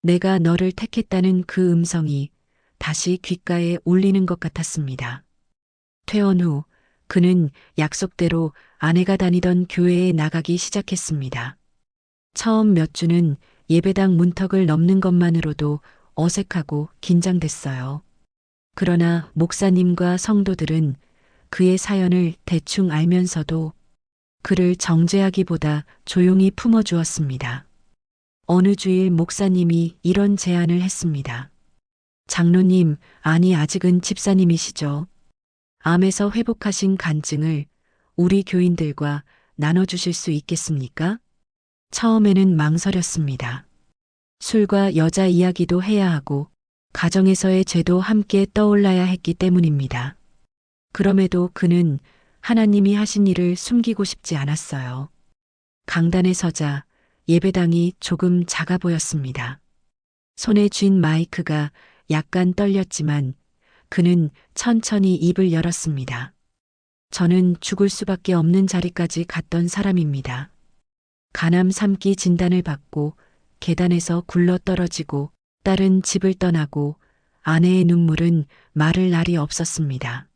내가 너를 택했다는 그 음성이 다시 귓가에 울리는 것 같았습니다. 퇴원 후 그는 약속대로 아내가 다니던 교회에 나가기 시작했습니다. 처음 몇 주는 예배당 문턱을 넘는 것만으로도 어색하고 긴장됐어요. 그러나 목사님과 성도들은 그의 사연을 대충 알면서도 그를 정죄하기보다 조용히 품어주었습니다. 어느 주일 목사님이 이런 제안을 했습니다. 장로님, 아니 아직은 집사님이시죠. 암에서 회복하신 간증을 우리 교인들과 나눠주실 수 있겠습니까? 처음에는 망설였습니다. 술과 여자 이야기도 해야 하고 가정에서의 죄도 함께 떠올라야 했기 때문입니다. 그럼에도 그는 하나님이 하신 일을 숨기고 싶지 않았어요. 강단에 서자 예배당이 조금 작아 보였습니다. 손에 쥔 마이크가 약간 떨렸지만 그는 천천히 입을 열었습니다. 저는 죽을 수밖에 없는 자리까지 갔던 사람입니다. 간암 3기 진단을 받고 계단에서 굴러 떨어지고 딸은 집을 떠나고 아내의 눈물은 마를 날이 없었습니다.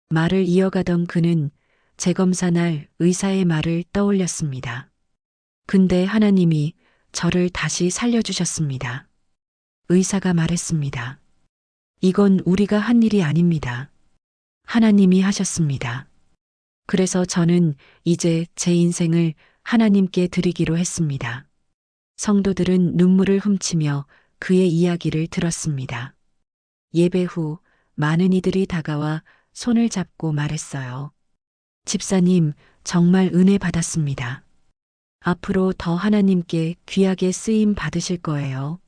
말을 이어가던 그는 재검사 날 의사의 말을 떠올렸습니다. 근데 하나님이 저를 다시 살려주셨습니다. 의사가 말했습니다. 이건 우리가 한 일이 아닙니다. 하나님이 하셨습니다. 그래서 저는 이제 제 인생을 하나님께 드리기로 했습니다. 성도들은 눈물을 훔치며 그의 이야기를 들었습니다. 예배 후 많은 이들이 다가와 손을 잡고 말했어요. 집사님, 정말 은혜 받았습니다. 앞으로 더 하나님께 귀하게 쓰임 받으실 거예요.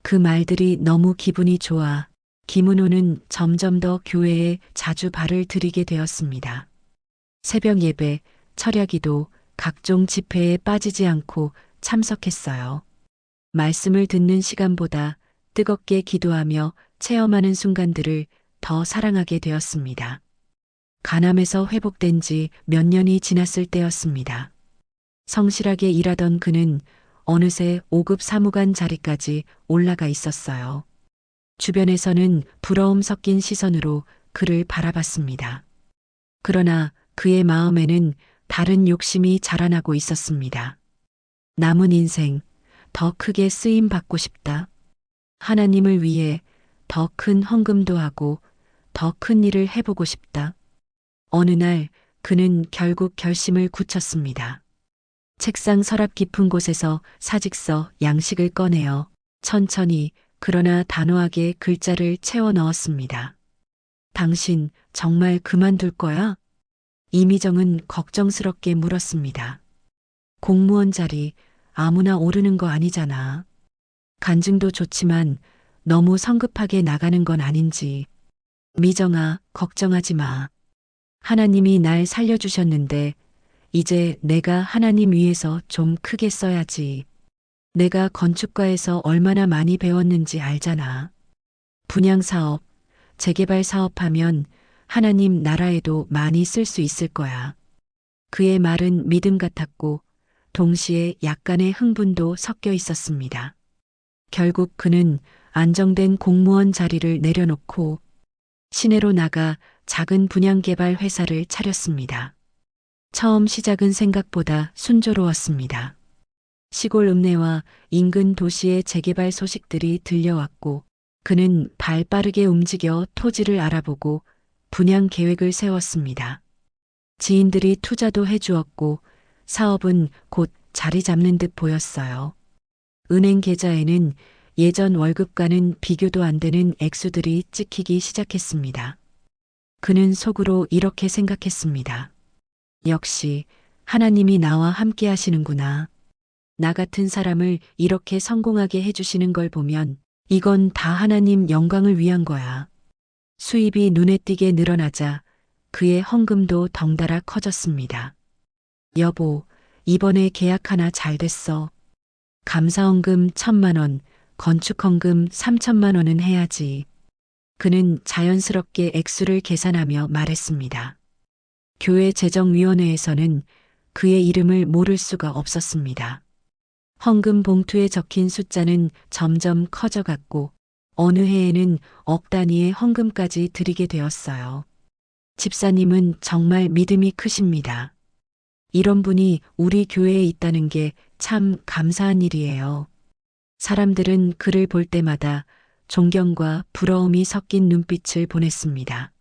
그 말들이 너무 기분이 좋아 김은호는 점점 더 교회에 자주 발을 들이게 되었습니다. 새벽 예배, 철야기도, 각종 집회에 빠지지 않고 참석했어요. 말씀을 듣는 시간보다 뜨겁게 기도하며 체험하는 순간들을 더 사랑하게 되었습니다. 간암에서 회복된 지 몇 년이 지났을 때였습니다. 성실하게 일하던 그는 어느새 5급 사무관 자리까지 올라가 있었어요. 주변에서는 부러움 섞인 시선으로 그를 바라봤습니다. 그러나 그의 마음에는 다른 욕심이 자라나고 있었습니다. 남은 인생 더 크게 쓰임 받고 싶다. 하나님을 위해 더 큰 헌금도 하고 더 큰 일을 해보고 싶다. 어느 날 그는 결국 결심을 굳혔습니다. 책상 서랍 깊은 곳에서 사직서 양식을 꺼내어 천천히 그러나 단호하게 글자를 채워 넣었습니다. 당신 정말 그만둘 거야? 이미정은 걱정스럽게 물었습니다. 공무원 자리 아무나 오르는 거 아니잖아. 간증도 좋지만 너무 성급하게 나가는 건 아닌지. 미정아, 걱정하지 마. 하나님이 날 살려주셨는데 이제 내가 하나님 위해서 좀 크게 써야지. 내가 건축과에서 얼마나 많이 배웠는지 알잖아. 분양사업, 재개발 사업하면 하나님 나라에도 많이 쓸 수 있을 거야. 그의 말은 믿음 같았고 동시에 약간의 흥분도 섞여 있었습니다. 결국 그는 안정된 공무원 자리를 내려놓고 시내로 나가 작은 분양개발 회사를 차렸습니다. 처음 시작은 생각보다 순조로웠습니다. 시골 읍내와 인근 도시의 재개발 소식들이 들려왔고 그는 발 빠르게 움직여 토지를 알아보고 분양 계획을 세웠습니다. 지인들이 투자도 해주었고 사업은 곧 자리 잡는 듯 보였어요. 은행 계좌에는 예전 월급과는 비교도 안 되는 액수들이 찍히기 시작했습니다. 그는 속으로 이렇게 생각했습니다. 역시 하나님이 나와 함께 하시는구나. 나 같은 사람을 이렇게 성공하게 해주시는 걸 보면 이건 다 하나님 영광을 위한 거야. 수입이 눈에 띄게 늘어나자 그의 헌금도 덩달아 커졌습니다. 여보, 이번에 계약 하나 잘 됐어. 감사헌금 1,000만 원, 건축헌금 3,000만 원은 해야지. 그는 자연스럽게 액수를 계산하며 말했습니다. 교회 재정위원회에서는 그의 이름을 모를 수가 없었습니다. 헌금 봉투에 적힌 숫자는 점점 커져갔고 어느 해에는 억 단위의 헌금까지 드리게 되었어요. 집사님은 정말 믿음이 크십니다. 이런 분이 우리 교회에 있다는 게 참 감사한 일이에요. 사람들은 그를 볼 때마다 존경과 부러움이 섞인 눈빛을 보냈습니다.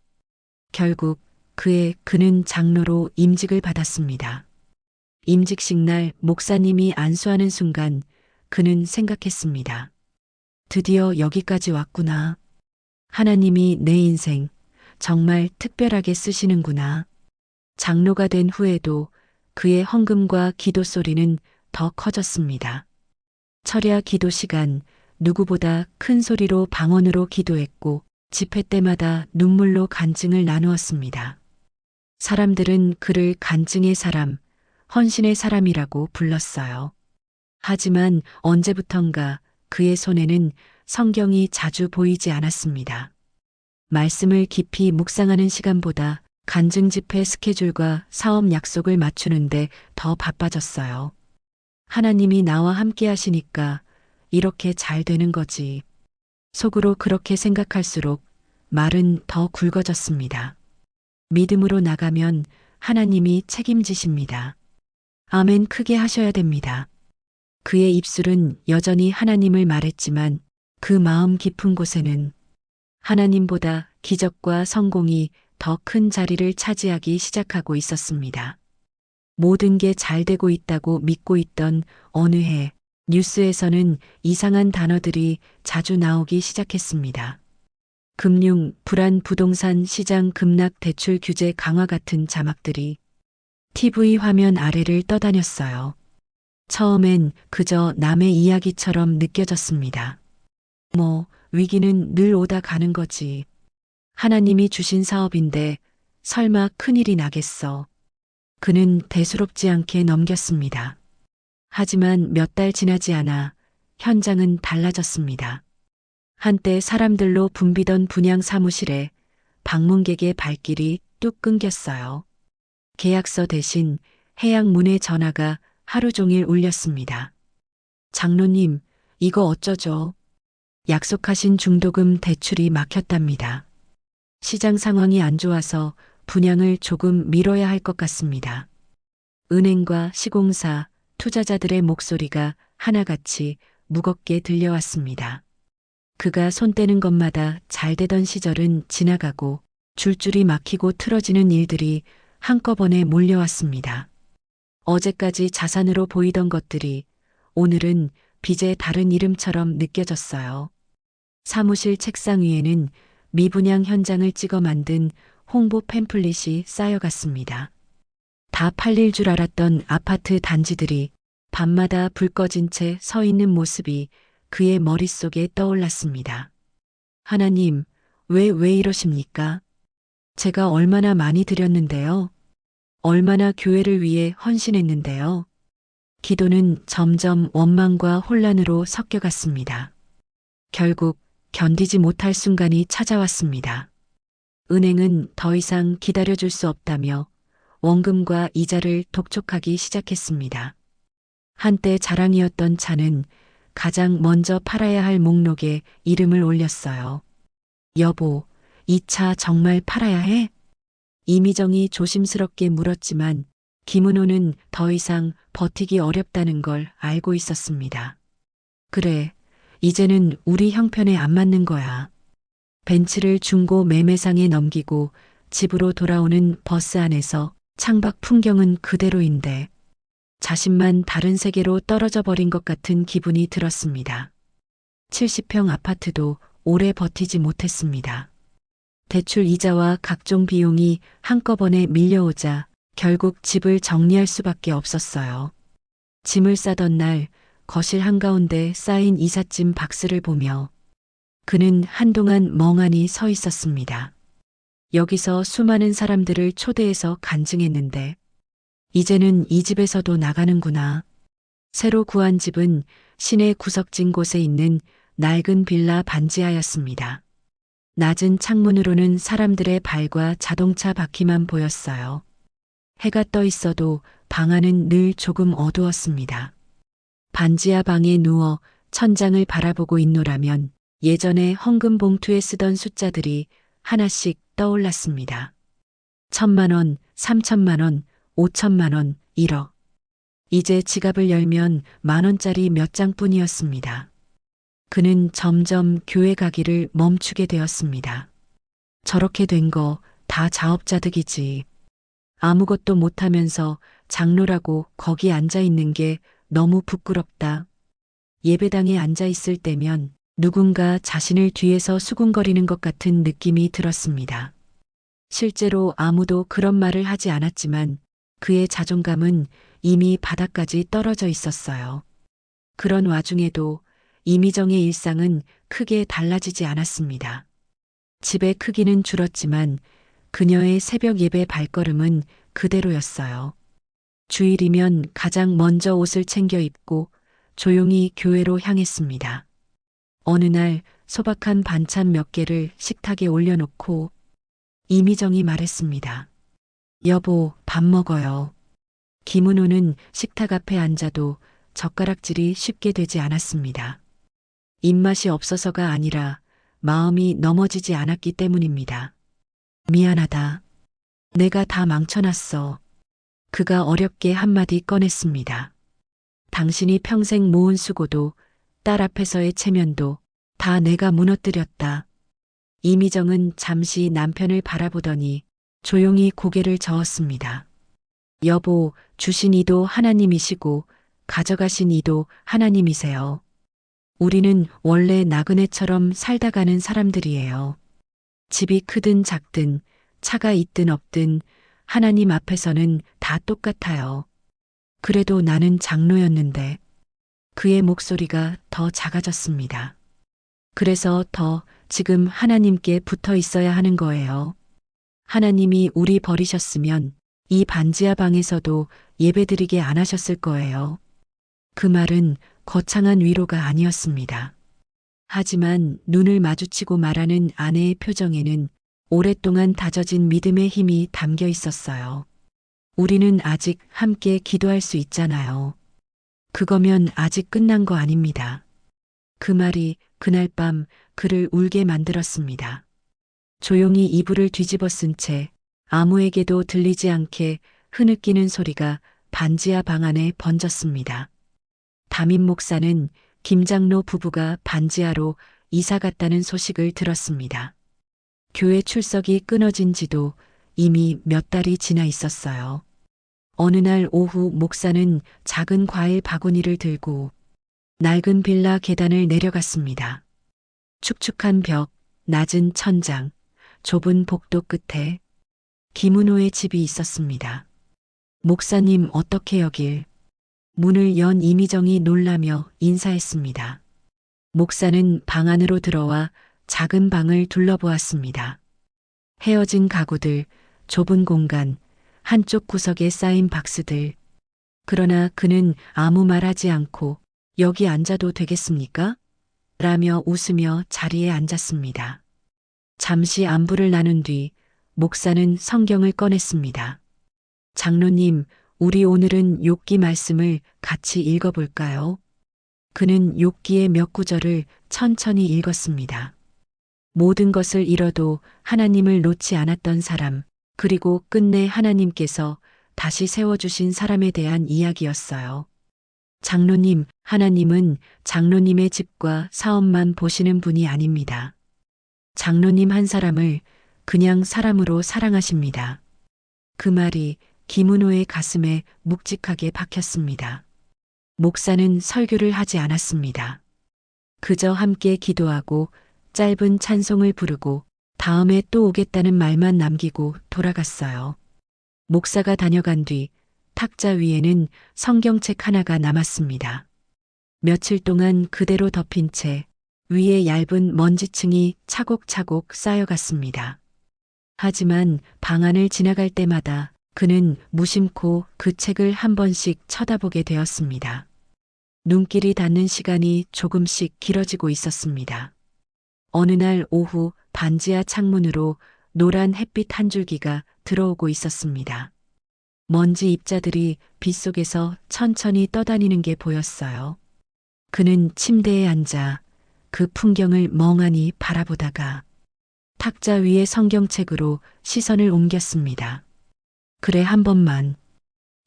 결국 그는 장로로 임직을 받았습니다. 임직식 날 목사님이 안수하는 순간 그는 생각했습니다. 드디어 여기까지 왔구나. 하나님이 내 인생 정말 특별하게 쓰시는구나. 장로가 된 후에도 그의 헌금과 기도 소리는 더 커졌습니다. 철야 기도 시간 누구보다 큰 소리로 방언으로 기도했고 집회 때마다 눈물로 간증을 나누었습니다. 사람들은 그를 간증의 사람, 헌신의 사람이라고 불렀어요. 하지만 언제부턴가 그의 손에는 성경이 자주 보이지 않았습니다. 말씀을 깊이 묵상하는 시간보다 간증 집회 스케줄과 사업 약속을 맞추는데 더 바빠졌어요. 하나님이 나와 함께 하시니까 이렇게 잘 되는 거지. 속으로 그렇게 생각할수록 말은 더 굵어졌습니다. 믿음으로 나가면 하나님이 책임지십니다. 아멘 크게 하셔야 됩니다. 그의 입술은 여전히 하나님을 말했지만 그 마음 깊은 곳에는 하나님보다 기적과 성공이 더 큰 자리를 차지하기 시작하고 있었습니다. 모든 게 잘 되고 있다고 믿고 있던 어느 해 뉴스에서는 이상한 단어들이 자주 나오기 시작했습니다. 금융, 불안, 부동산 시장 급락, 대출 규제 강화 같은 자막들이 TV 화면 아래를 떠다녔어요. 처음엔 그저 남의 이야기처럼 느껴졌습니다. 위기는 늘 오다 가는 거지. 하나님이 주신 사업인데 설마 큰일이 나겠어. 그는 대수롭지 않게 넘겼습니다. 하지만 몇 달 지나지 않아 현장은 달라졌습니다. 한때 사람들로 붐비던 분양 사무실에 방문객의 발길이 뚝 끊겼어요. 계약서 대신 해양문의 전화가 하루 종일 울렸습니다. 장로님, 이거 어쩌죠? 약속하신 중도금 대출이 막혔답니다. 시장 상황이 안 좋아서 분양을 조금 미뤄야 할 것 같습니다. 은행과 시공사, 투자자들의 목소리가 하나같이 무겁게 들려왔습니다. 그가 손 떼는 것마다 잘 되던 시절은 지나가고 줄줄이 막히고 틀어지는 일들이 한꺼번에 몰려왔습니다. 어제까지 자산으로 보이던 것들이 오늘은 빚의 다른 이름처럼 느껴졌어요. 사무실 책상 위에는 미분양 현장을 찍어 만든 홍보 팸플릿이 쌓여갔습니다. 다 팔릴 줄 알았던 아파트 단지들이 밤마다 불 꺼진 채 서 있는 모습이 그의 머릿속에 떠올랐습니다. 하나님, 왜 이러십니까? 제가 얼마나 많이 드렸는데요. 얼마나 교회를 위해 헌신했는데요. 기도는 점점 원망과 혼란으로 섞여갔습니다. 결국 견디지 못할 순간이 찾아왔습니다. 은행은 더 이상 기다려줄 수 없다며 원금과 이자를 독촉하기 시작했습니다. 한때 자랑이었던 차는 가장 먼저 팔아야 할 목록에 이름을 올렸어요. 여보, 이 차 정말 팔아야 해? 이미정이 조심스럽게 물었지만 김은호는 더 이상 버티기 어렵다는 걸 알고 있었습니다. 그래, 이제는 우리 형편에 안 맞는 거야. 벤츠를 중고 매매상에 넘기고 집으로 돌아오는 버스 안에서 창밖 풍경은 그대로인데 자신만 다른 세계로 떨어져 버린 것 같은 기분이 들었습니다. 70평 아파트도 오래 버티지 못했습니다. 대출 이자와 각종 비용이 한꺼번에 밀려오자 결국 집을 정리할 수밖에 없었어요. 짐을 싸던 날 거실 한가운데 쌓인 이삿짐 박스를 보며 그는 한동안 멍하니 서 있었습니다. 여기서 수많은 사람들을 초대해서 간증했는데 이제는 이 집에서도 나가는구나. 새로 구한 집은 시내 구석진 곳에 있는 낡은 빌라 반지하였습니다. 낮은 창문으로는 사람들의 발과 자동차 바퀴만 보였어요. 해가 떠 있어도 방 안은 늘 조금 어두웠습니다. 반지하 방에 누워 천장을 바라보고 있노라면 예전에 헌금 봉투에 쓰던 숫자들이 하나씩 떠올랐습니다. 1,000만 원, 3,000만 원, 5,000만 원, 1억. 이제 지갑을 열면 10,000원짜리 몇 장뿐이었습니다. 그는 점점 교회 가기를 멈추게 되었습니다. 저렇게 된 거 다 자업자득이지. 아무것도 못하면서 장로라고 거기 앉아 있는 게 너무 부끄럽다. 예배당에 앉아 있을 때면 누군가 자신을 뒤에서 수군거리는 것 같은 느낌이 들었습니다. 실제로 아무도 그런 말을 하지 않았지만 그의 자존감은 이미 바닥까지 떨어져 있었어요. 그런 와중에도 이미정의 일상은 크게 달라지지 않았습니다. 집의 크기는 줄었지만 그녀의 새벽 예배 발걸음은 그대로였어요. 주일이면 가장 먼저 옷을 챙겨 입고 조용히 교회로 향했습니다. 어느 날 소박한 반찬 몇 개를 식탁에 올려놓고 이미정이 말했습니다. 여보, 밥 먹어요. 김은호는 식탁 앞에 앉아도 젓가락질이 쉽게 되지 않았습니다. 입맛이 없어서가 아니라 마음이 넘어지지 않았기 때문입니다. 미안하다. 내가 다 망쳐놨어. 그가 어렵게 한마디 꺼냈습니다. 당신이 평생 모은 수고도 딸 앞에서의 체면도 다 내가 무너뜨렸다. 이미정은 잠시 남편을 바라보더니 조용히 고개를 저었습니다. 여보, 주신 이도 하나님이시고 가져가신 이도 하나님이세요. 우리는 원래 나그네처럼 살다 가는 사람들이에요. 집이 크든 작든 차가 있든 없든 하나님 앞에서는 다 똑같아요. 그래도 나는 장로였는데 그의 목소리가 더 작아졌습니다. 그래서 더 지금 하나님께 붙어 있어야 하는 거예요. 하나님이 우리 버리셨으면 이 반지하 방에서도 예배드리게 안 하셨을 거예요. 그 말은 거창한 위로가 아니었습니다. 하지만 눈을 마주치고 말하는 아내의 표정에는 오랫동안 다져진 믿음의 힘이 담겨 있었어요. 우리는 아직 함께 기도할 수 있잖아요. 그거면 아직 끝난 거 아닙니다. 그 말이 그날 밤 그를 울게 만들었습니다. 조용히 이불을 뒤집어 쓴 채 아무에게도 들리지 않게 흐느끼는 소리가 반지하 방 안에 번졌습니다. 담임 목사는 김장로 부부가 반지하로 이사 갔다는 소식을 들었습니다. 교회 출석이 끊어진 지도 이미 몇 달이 지나 있었어요. 어느 날 오후 목사는 작은 과일 바구니를 들고 낡은 빌라 계단을 내려갔습니다. 축축한 벽, 낮은 천장, 좁은 복도 끝에 김은호의 집이 있었습니다. 목사님 어떻게 여길? 문을 연 이미정이 놀라며 인사했습니다. 목사는 방 안으로 들어와 작은 방을 둘러보았습니다. 헤어진 가구들, 좁은 공간, 한쪽 구석에 쌓인 박스들. 그러나 그는 아무 말하지 않고 여기 앉아도 되겠습니까? 라며 웃으며 자리에 앉았습니다. 잠시 안부를 나눈 뒤 목사는 성경을 꺼냈습니다. 장로님, 우리 오늘은 욥기 말씀을 같이 읽어볼까요? 그는 욥기의 몇 구절을 천천히 읽었습니다. 모든 것을 잃어도 하나님을 놓지 않았던 사람, 그리고 끝내 하나님께서 다시 세워주신 사람에 대한 이야기였어요. 장로님, 하나님은 장로님의 집과 사업만 보시는 분이 아닙니다. 장로님 한 사람을 그냥 사람으로 사랑하십니다. 그 말이 김은호의 가슴에 묵직하게 박혔습니다. 목사는 설교를 하지 않았습니다. 그저 함께 기도하고 짧은 찬송을 부르고 다음에 또 오겠다는 말만 남기고 돌아갔어요. 목사가 다녀간 뒤 탁자 위에는 성경책 하나가 남았습니다. 며칠 동안 그대로 덮인 채 위에 얇은 먼지층이 차곡차곡 쌓여갔습니다. 하지만 방 안을 지나갈 때마다 그는 무심코 그 책을 한 번씩 쳐다보게 되었습니다. 눈길이 닿는 시간이 조금씩 길어지고 있었습니다. 어느 날 오후 반지하 창문으로 노란 햇빛 한 줄기가 들어오고 있었습니다. 먼지 입자들이 빗속에서 천천히 떠다니는 게 보였어요. 그는 침대에 앉아 그 풍경을 멍하니 바라보다가 탁자 위의 성경책으로 시선을 옮겼습니다. 그래, 한 번만,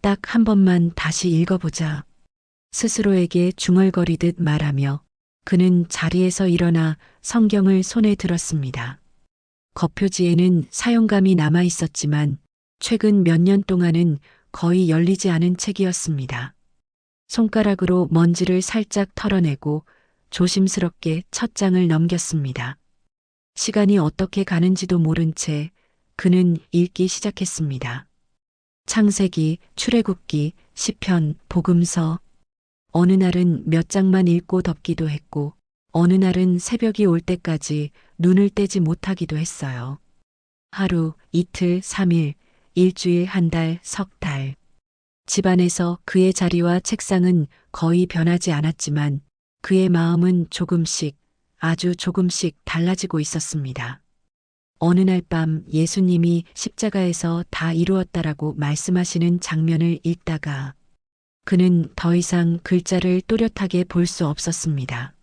딱 한 번만 다시 읽어보자. 스스로에게 중얼거리듯 말하며 그는 자리에서 일어나 성경을 손에 들었습니다. 겉표지에는 사용감이 남아 있었지만 최근 몇 년 동안은 거의 열리지 않은 책이었습니다. 손가락으로 먼지를 살짝 털어내고 조심스럽게 첫 장을 넘겼습니다. 시간이 어떻게 가는지도 모른 채 그는 읽기 시작했습니다. 창세기, 출애굽기, 시편, 복음서. 어느 날은 몇 장만 읽고 덮기도 했고, 어느 날은 새벽이 올 때까지 눈을 떼지 못하기도 했어요. 하루, 이틀, 3일, 일주일, 한 달, 석 달. 집안에서 그의 자리와 책상은 거의 변하지 않았지만 그의 마음은 조금씩, 아주 조금씩 달라지고 있었습니다. 어느 날 밤 예수님이 십자가에서 다 이루었다라고 말씀하시는 장면을 읽다가 그는 더 이상 글자를 또렷하게 볼 수 없었습니다.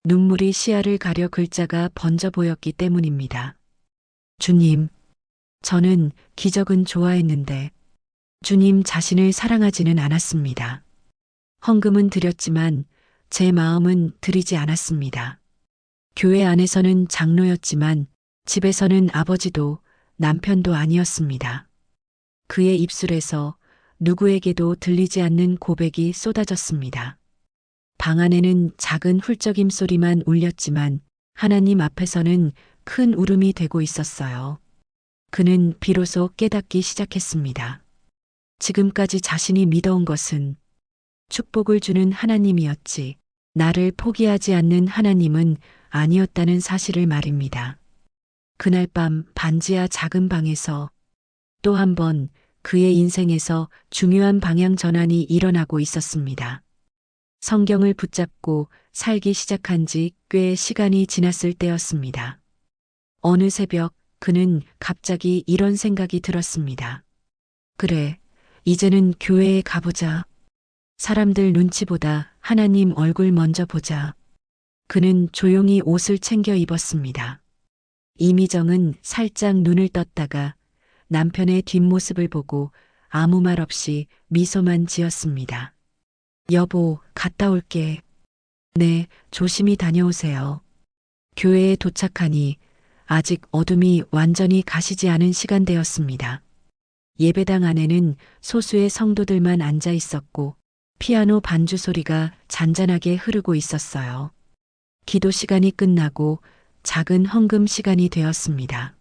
눈물이 시야를 가려 글자가 번져 보였기 때문입니다. 주님, 저는 기적은 좋아했는데 주님 자신을 사랑하지는 않았습니다. 헌금은 드렸지만 제 마음은 드리지 않았습니다. 교회 안에서는 장로였지만 집에서는 아버지도 남편도 아니었습니다. 그의 입술에서 누구에게도 들리지 않는 고백이 쏟아졌습니다. 방 안에는 작은 훌쩍임 소리만 울렸지만 하나님 앞에서는 큰 울음이 되고 있었어요. 그는 비로소 깨닫기 시작했습니다. 지금까지 자신이 믿어온 것은 축복을 주는 하나님이었지, 나를 포기하지 않는 하나님은 아니었다는 사실을 말입니다. 그날 밤 반지하 작은 방에서 또 한 번 그의 인생에서 중요한 방향 전환이 일어나고 있었습니다. 성경을 붙잡고 살기 시작한 지 꽤 시간이 지났을 때였습니다. 어느 새벽 그는 갑자기 이런 생각이 들었습니다. 그래, 이제는 교회에 가보자. 사람들 눈치보다 하나님 얼굴 먼저 보자. 그는 조용히 옷을 챙겨 입었습니다. 이미정은 살짝 눈을 떴다가 남편의 뒷모습을 보고 아무 말 없이 미소만 지었습니다. 여보, 갔다 올게. 네, 조심히 다녀오세요. 교회에 도착하니 아직 어둠이 완전히 가시지 않은 시간대였습니다. 예배당 안에는 소수의 성도들만 앉아 있었고 피아노 반주 소리가 잔잔하게 흐르고 있었어요. 기도 시간이 끝나고 작은 헌금 시간이 되었습니다.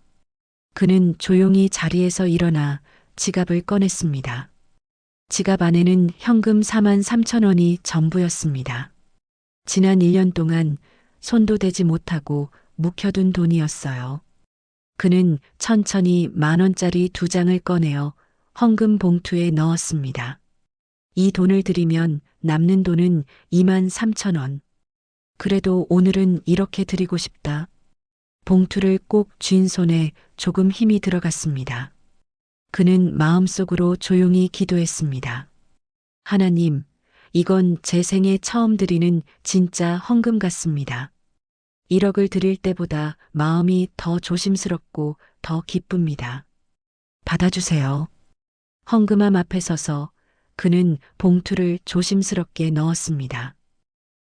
그는 조용히 자리에서 일어나 지갑을 꺼냈습니다. 지갑 안에는 현금 43,000원이 전부였습니다. 지난 1년 동안 손도 대지 못하고 묵혀둔 돈이었어요. 그는 천천히 10,000원짜리 2장을 꺼내어 헌금 봉투에 넣었습니다. 이 돈을 드리면 남는 돈은 23,000원. 그래도 오늘은 이렇게 드리고 싶다. 봉투를 꼭 쥔 손에 조금 힘이 들어갔습니다. 그는 마음속으로 조용히 기도했습니다. 하나님, 이건 제 생에 처음 드리는 진짜 헌금 같습니다. 1억을 드릴 때보다 마음이 더 조심스럽고 더 기쁩니다. 받아주세요. 헌금함 앞에 서서 그는 봉투를 조심스럽게 넣었습니다.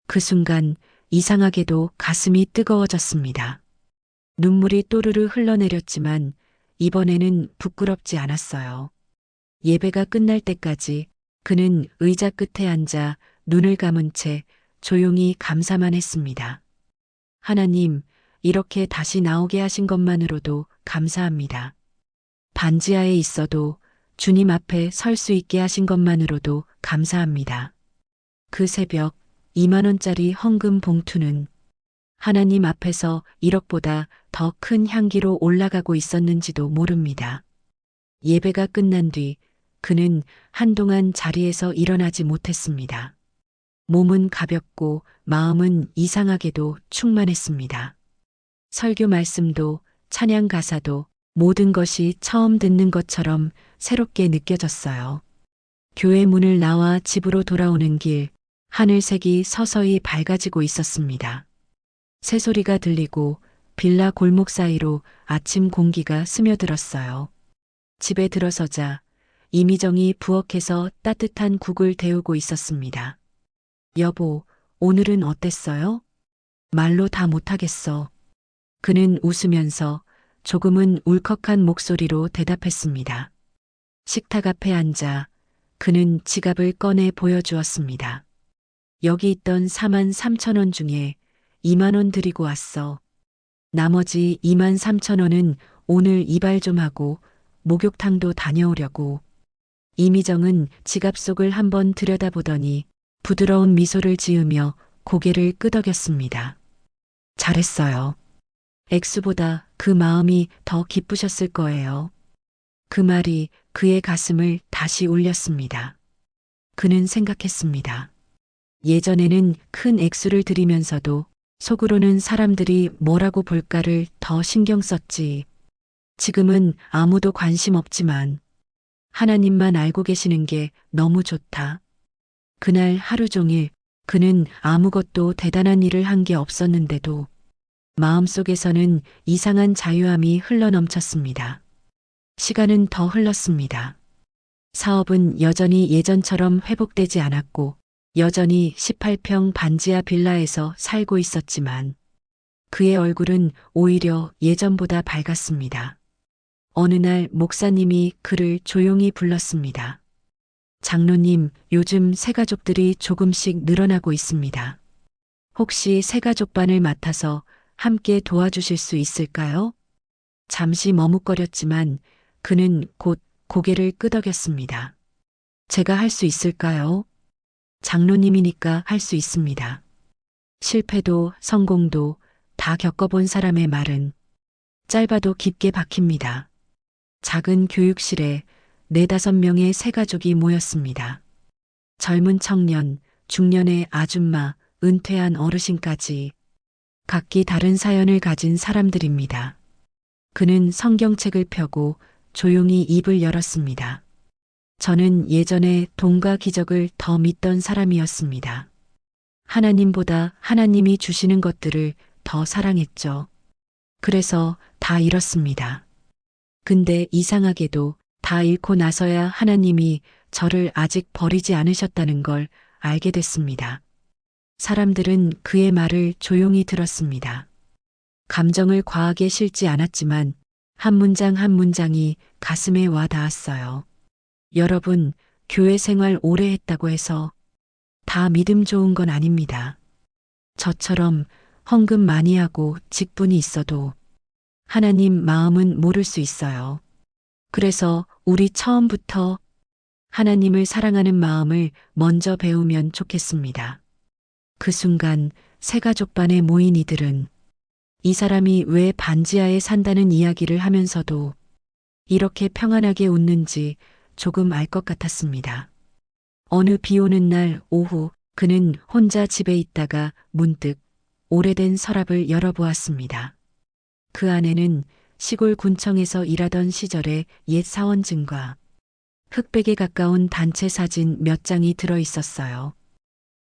그 순간 이상하게도 가슴이 뜨거워졌습니다. 눈물이 또르르 흘러내렸지만 이번에는 부끄럽지 않았어요. 예배가 끝날 때까지 그는 의자 끝에 앉아 눈을 감은 채 조용히 감사만 했습니다. 하나님, 이렇게 다시 나오게 하신 것만으로도 감사합니다. 반지하에 있어도 주님 앞에 설 수 있게 하신 것만으로도 감사합니다. 그 새벽 20,000원짜리 헌금 봉투는 하나님 앞에서 1억보다 더 큰 향기로 올라가고 있었는지도 모릅니다. 예배가 끝난 뒤 그는 한동안 자리에서 일어나지 못했습니다. 몸은 가볍고 마음은 이상하게도 충만했습니다. 설교 말씀도 찬양 가사도 모든 것이 처음 듣는 것처럼 새롭게 느껴졌어요. 교회 문을 나와 집으로 돌아오는 길, 하늘색이 서서히 밝아지고 있었습니다. 새소리가 들리고 빌라 골목 사이로 아침 공기가 스며들었어요. 집에 들어서자 이미정이 부엌에서 따뜻한 국을 데우고 있었습니다. 여보, 오늘은 어땠어요? 말로 다 못하겠어. 그는 웃으면서 조금은 울컥한 목소리로 대답했습니다. 식탁 앞에 앉아 그는 지갑을 꺼내 보여주었습니다. 여기 있던 4만 3천 원 중에 2만 원 드리고 왔어. 나머지 2만 3천 원은 오늘 이발 좀 하고 목욕탕도 다녀오려고. 이미정은 지갑 속을 한번 들여다보더니 부드러운 미소를 지으며 고개를 끄덕였습니다. 잘했어요. 액수보다 그 마음이 더 기쁘셨을 거예요. 그 말이 그의 가슴을 다시 울렸습니다. 그는 생각했습니다. 예전에는 큰 액수를 들이면서도 속으로는 사람들이 뭐라고 볼까를 더 신경 썼지. 지금은 아무도 관심 없지만 하나님만 알고 계시는 게 너무 좋다. 그날 하루 종일 그는 아무것도 대단한 일을 한 게 없었는데도 마음속에서는 이상한 자유함이 흘러넘쳤습니다. 시간은 더 흘렀습니다. 사업은 여전히 예전처럼 회복되지 않았고 여전히 18평 반지하 빌라에서 살고 있었지만 그의 얼굴은 오히려 예전보다 밝았습니다. 어느 날 목사님이 그를 조용히 불렀습니다. 장로님, 요즘 새가족들이 조금씩 늘어나고 있습니다. 혹시 새가족반을 맡아서 함께 도와주실 수 있을까요? 잠시 머뭇거렸지만 그는 곧 고개를 끄덕였습니다. 제가 할 수 있을까요? 장로님이니까 할 수 있습니다. 실패도 성공도 다 겪어본 사람의 말은 짧아도 깊게 박힙니다. 작은 교육실에 4~5명의 새가족이 모였습니다. 젊은 청년, 중년의 아줌마, 은퇴한 어르신까지 각기 다른 사연을 가진 사람들입니다. 그는 성경책을 펴고 조용히 입을 열었습니다. 저는 예전에 돈과 기적을 더 믿던 사람이었습니다. 하나님보다 하나님이 주시는 것들을 더 사랑했죠. 그래서 다 잃었습니다. 근데 이상하게도 다 잃고 나서야 하나님이 저를 아직 버리지 않으셨다는 걸 알게 됐습니다. 사람들은 그의 말을 조용히 들었습니다. 감정을 과하게 실지 않았지만 한 문장 한 문장이 가슴에 와 닿았어요. 여러분, 교회 생활 오래 했다고 해서 다 믿음 좋은 건 아닙니다. 저처럼 헌금 많이 하고 직분이 있어도 하나님 마음은 모를 수 있어요. 그래서 우리 처음부터 하나님을 사랑하는 마음을 먼저 배우면 좋겠습니다. 그 순간 새가족반에 모인 이들은 이 사람이 왜 반지하에 산다는 이야기를 하면서도 이렇게 평안하게 웃는지 조금 알 것 같았습니다. 어느 비 오는 날 오후 그는 혼자 집에 있다가 문득 오래된 서랍을 열어보았습니다. 그 안에는 시골 군청에서 일하던 시절의 옛 사원증과 흑백에 가까운 단체 사진 몇 장이 들어 있었어요.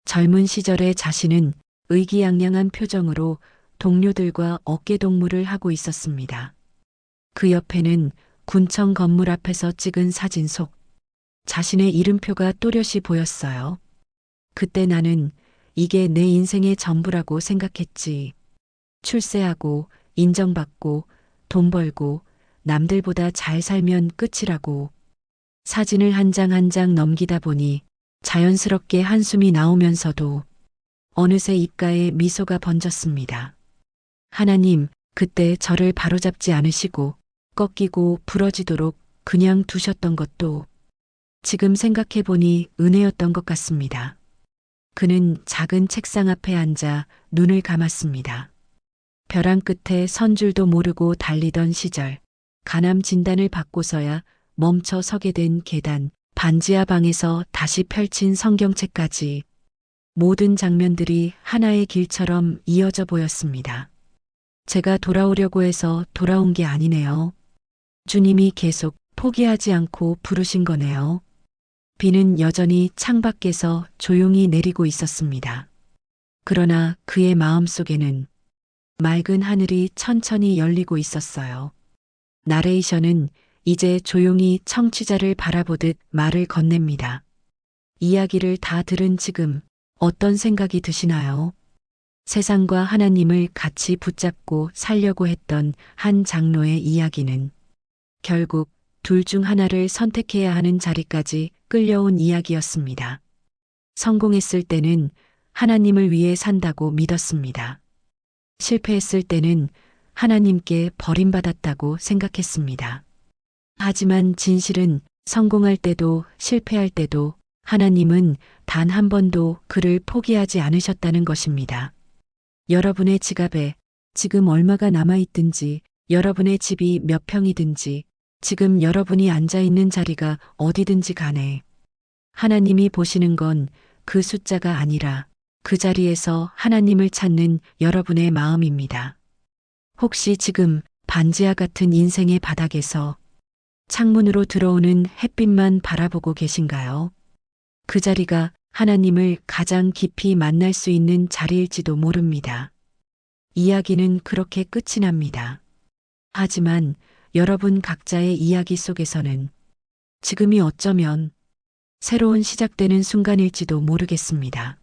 젊은 시절의 자신은 의기양양한 표정으로 동료들과 어깨동무를 하고 있었습니다. 그 옆에는 군청 건물 앞에서 찍은 사진 속 자신의 이름표가 또렷이 보였어요. 그때 나는 이게 내 인생의 전부라고 생각했지. 출세하고 인정받고 돈 벌고 남들보다 잘 살면 끝이라고. 사진을 한 장 한 장 넘기다 보니 자연스럽게 한숨이 나오면서도 어느새 입가에 미소가 번졌습니다. 하나님, 그때 저를 바로잡지 않으시고 꺾이고 부러지도록 그냥 두셨던 것도 지금 생각해보니 은혜였던 것 같습니다. 그는 작은 책상 앞에 앉아 눈을 감았습니다. 벼랑 끝에 선 줄도 모르고 달리던 시절, 간암 진단을 받고서야 멈춰 서게 된 계단, 반지하 방에서 다시 펼친 성경책까지 모든 장면들이 하나의 길처럼 이어져 보였습니다. 제가 돌아오려고 해서 돌아온 게 아니네요. 주님이 계속 포기하지 않고 부르신 거네요. 비는 여전히 창밖에서 조용히 내리고 있었습니다. 그러나 그의 마음속에는 맑은 하늘이 천천히 열리고 있었어요. 나레이션은 이제 조용히 청취자를 바라보듯 말을 건넵니다. 이야기를 다 들은 지금 어떤 생각이 드시나요? 세상과 하나님을 같이 붙잡고 살려고 했던 한 장로의 이야기는 결국 둘 중 하나를 선택해야 하는 자리까지 끌려온 이야기였습니다. 성공했을 때는 하나님을 위해 산다고 믿었습니다. 실패했을 때는 하나님께 버림받았다고 생각했습니다. 하지만 진실은 성공할 때도 실패할 때도 하나님은 단 한 번도 그를 포기하지 않으셨다는 것입니다. 여러분의 지갑에 지금 얼마가 남아있든지, 여러분의 집이 몇 평이든지, 지금 여러분이 앉아있는 자리가 어디든지 간에 하나님이 보시는 건 그 숫자가 아니라 그 자리에서 하나님을 찾는 여러분의 마음입니다. 혹시 지금 반지하 같은 인생의 바닥에서 창문으로 들어오는 햇빛만 바라보고 계신가요? 그 자리가 하나님을 가장 깊이 만날 수 있는 자리일지도 모릅니다. 이야기는 그렇게 끝이 납니다. 하지만 여러분 각자의 이야기 속에서는 지금이 어쩌면 새로운 시작되는 순간일지도 모르겠습니다.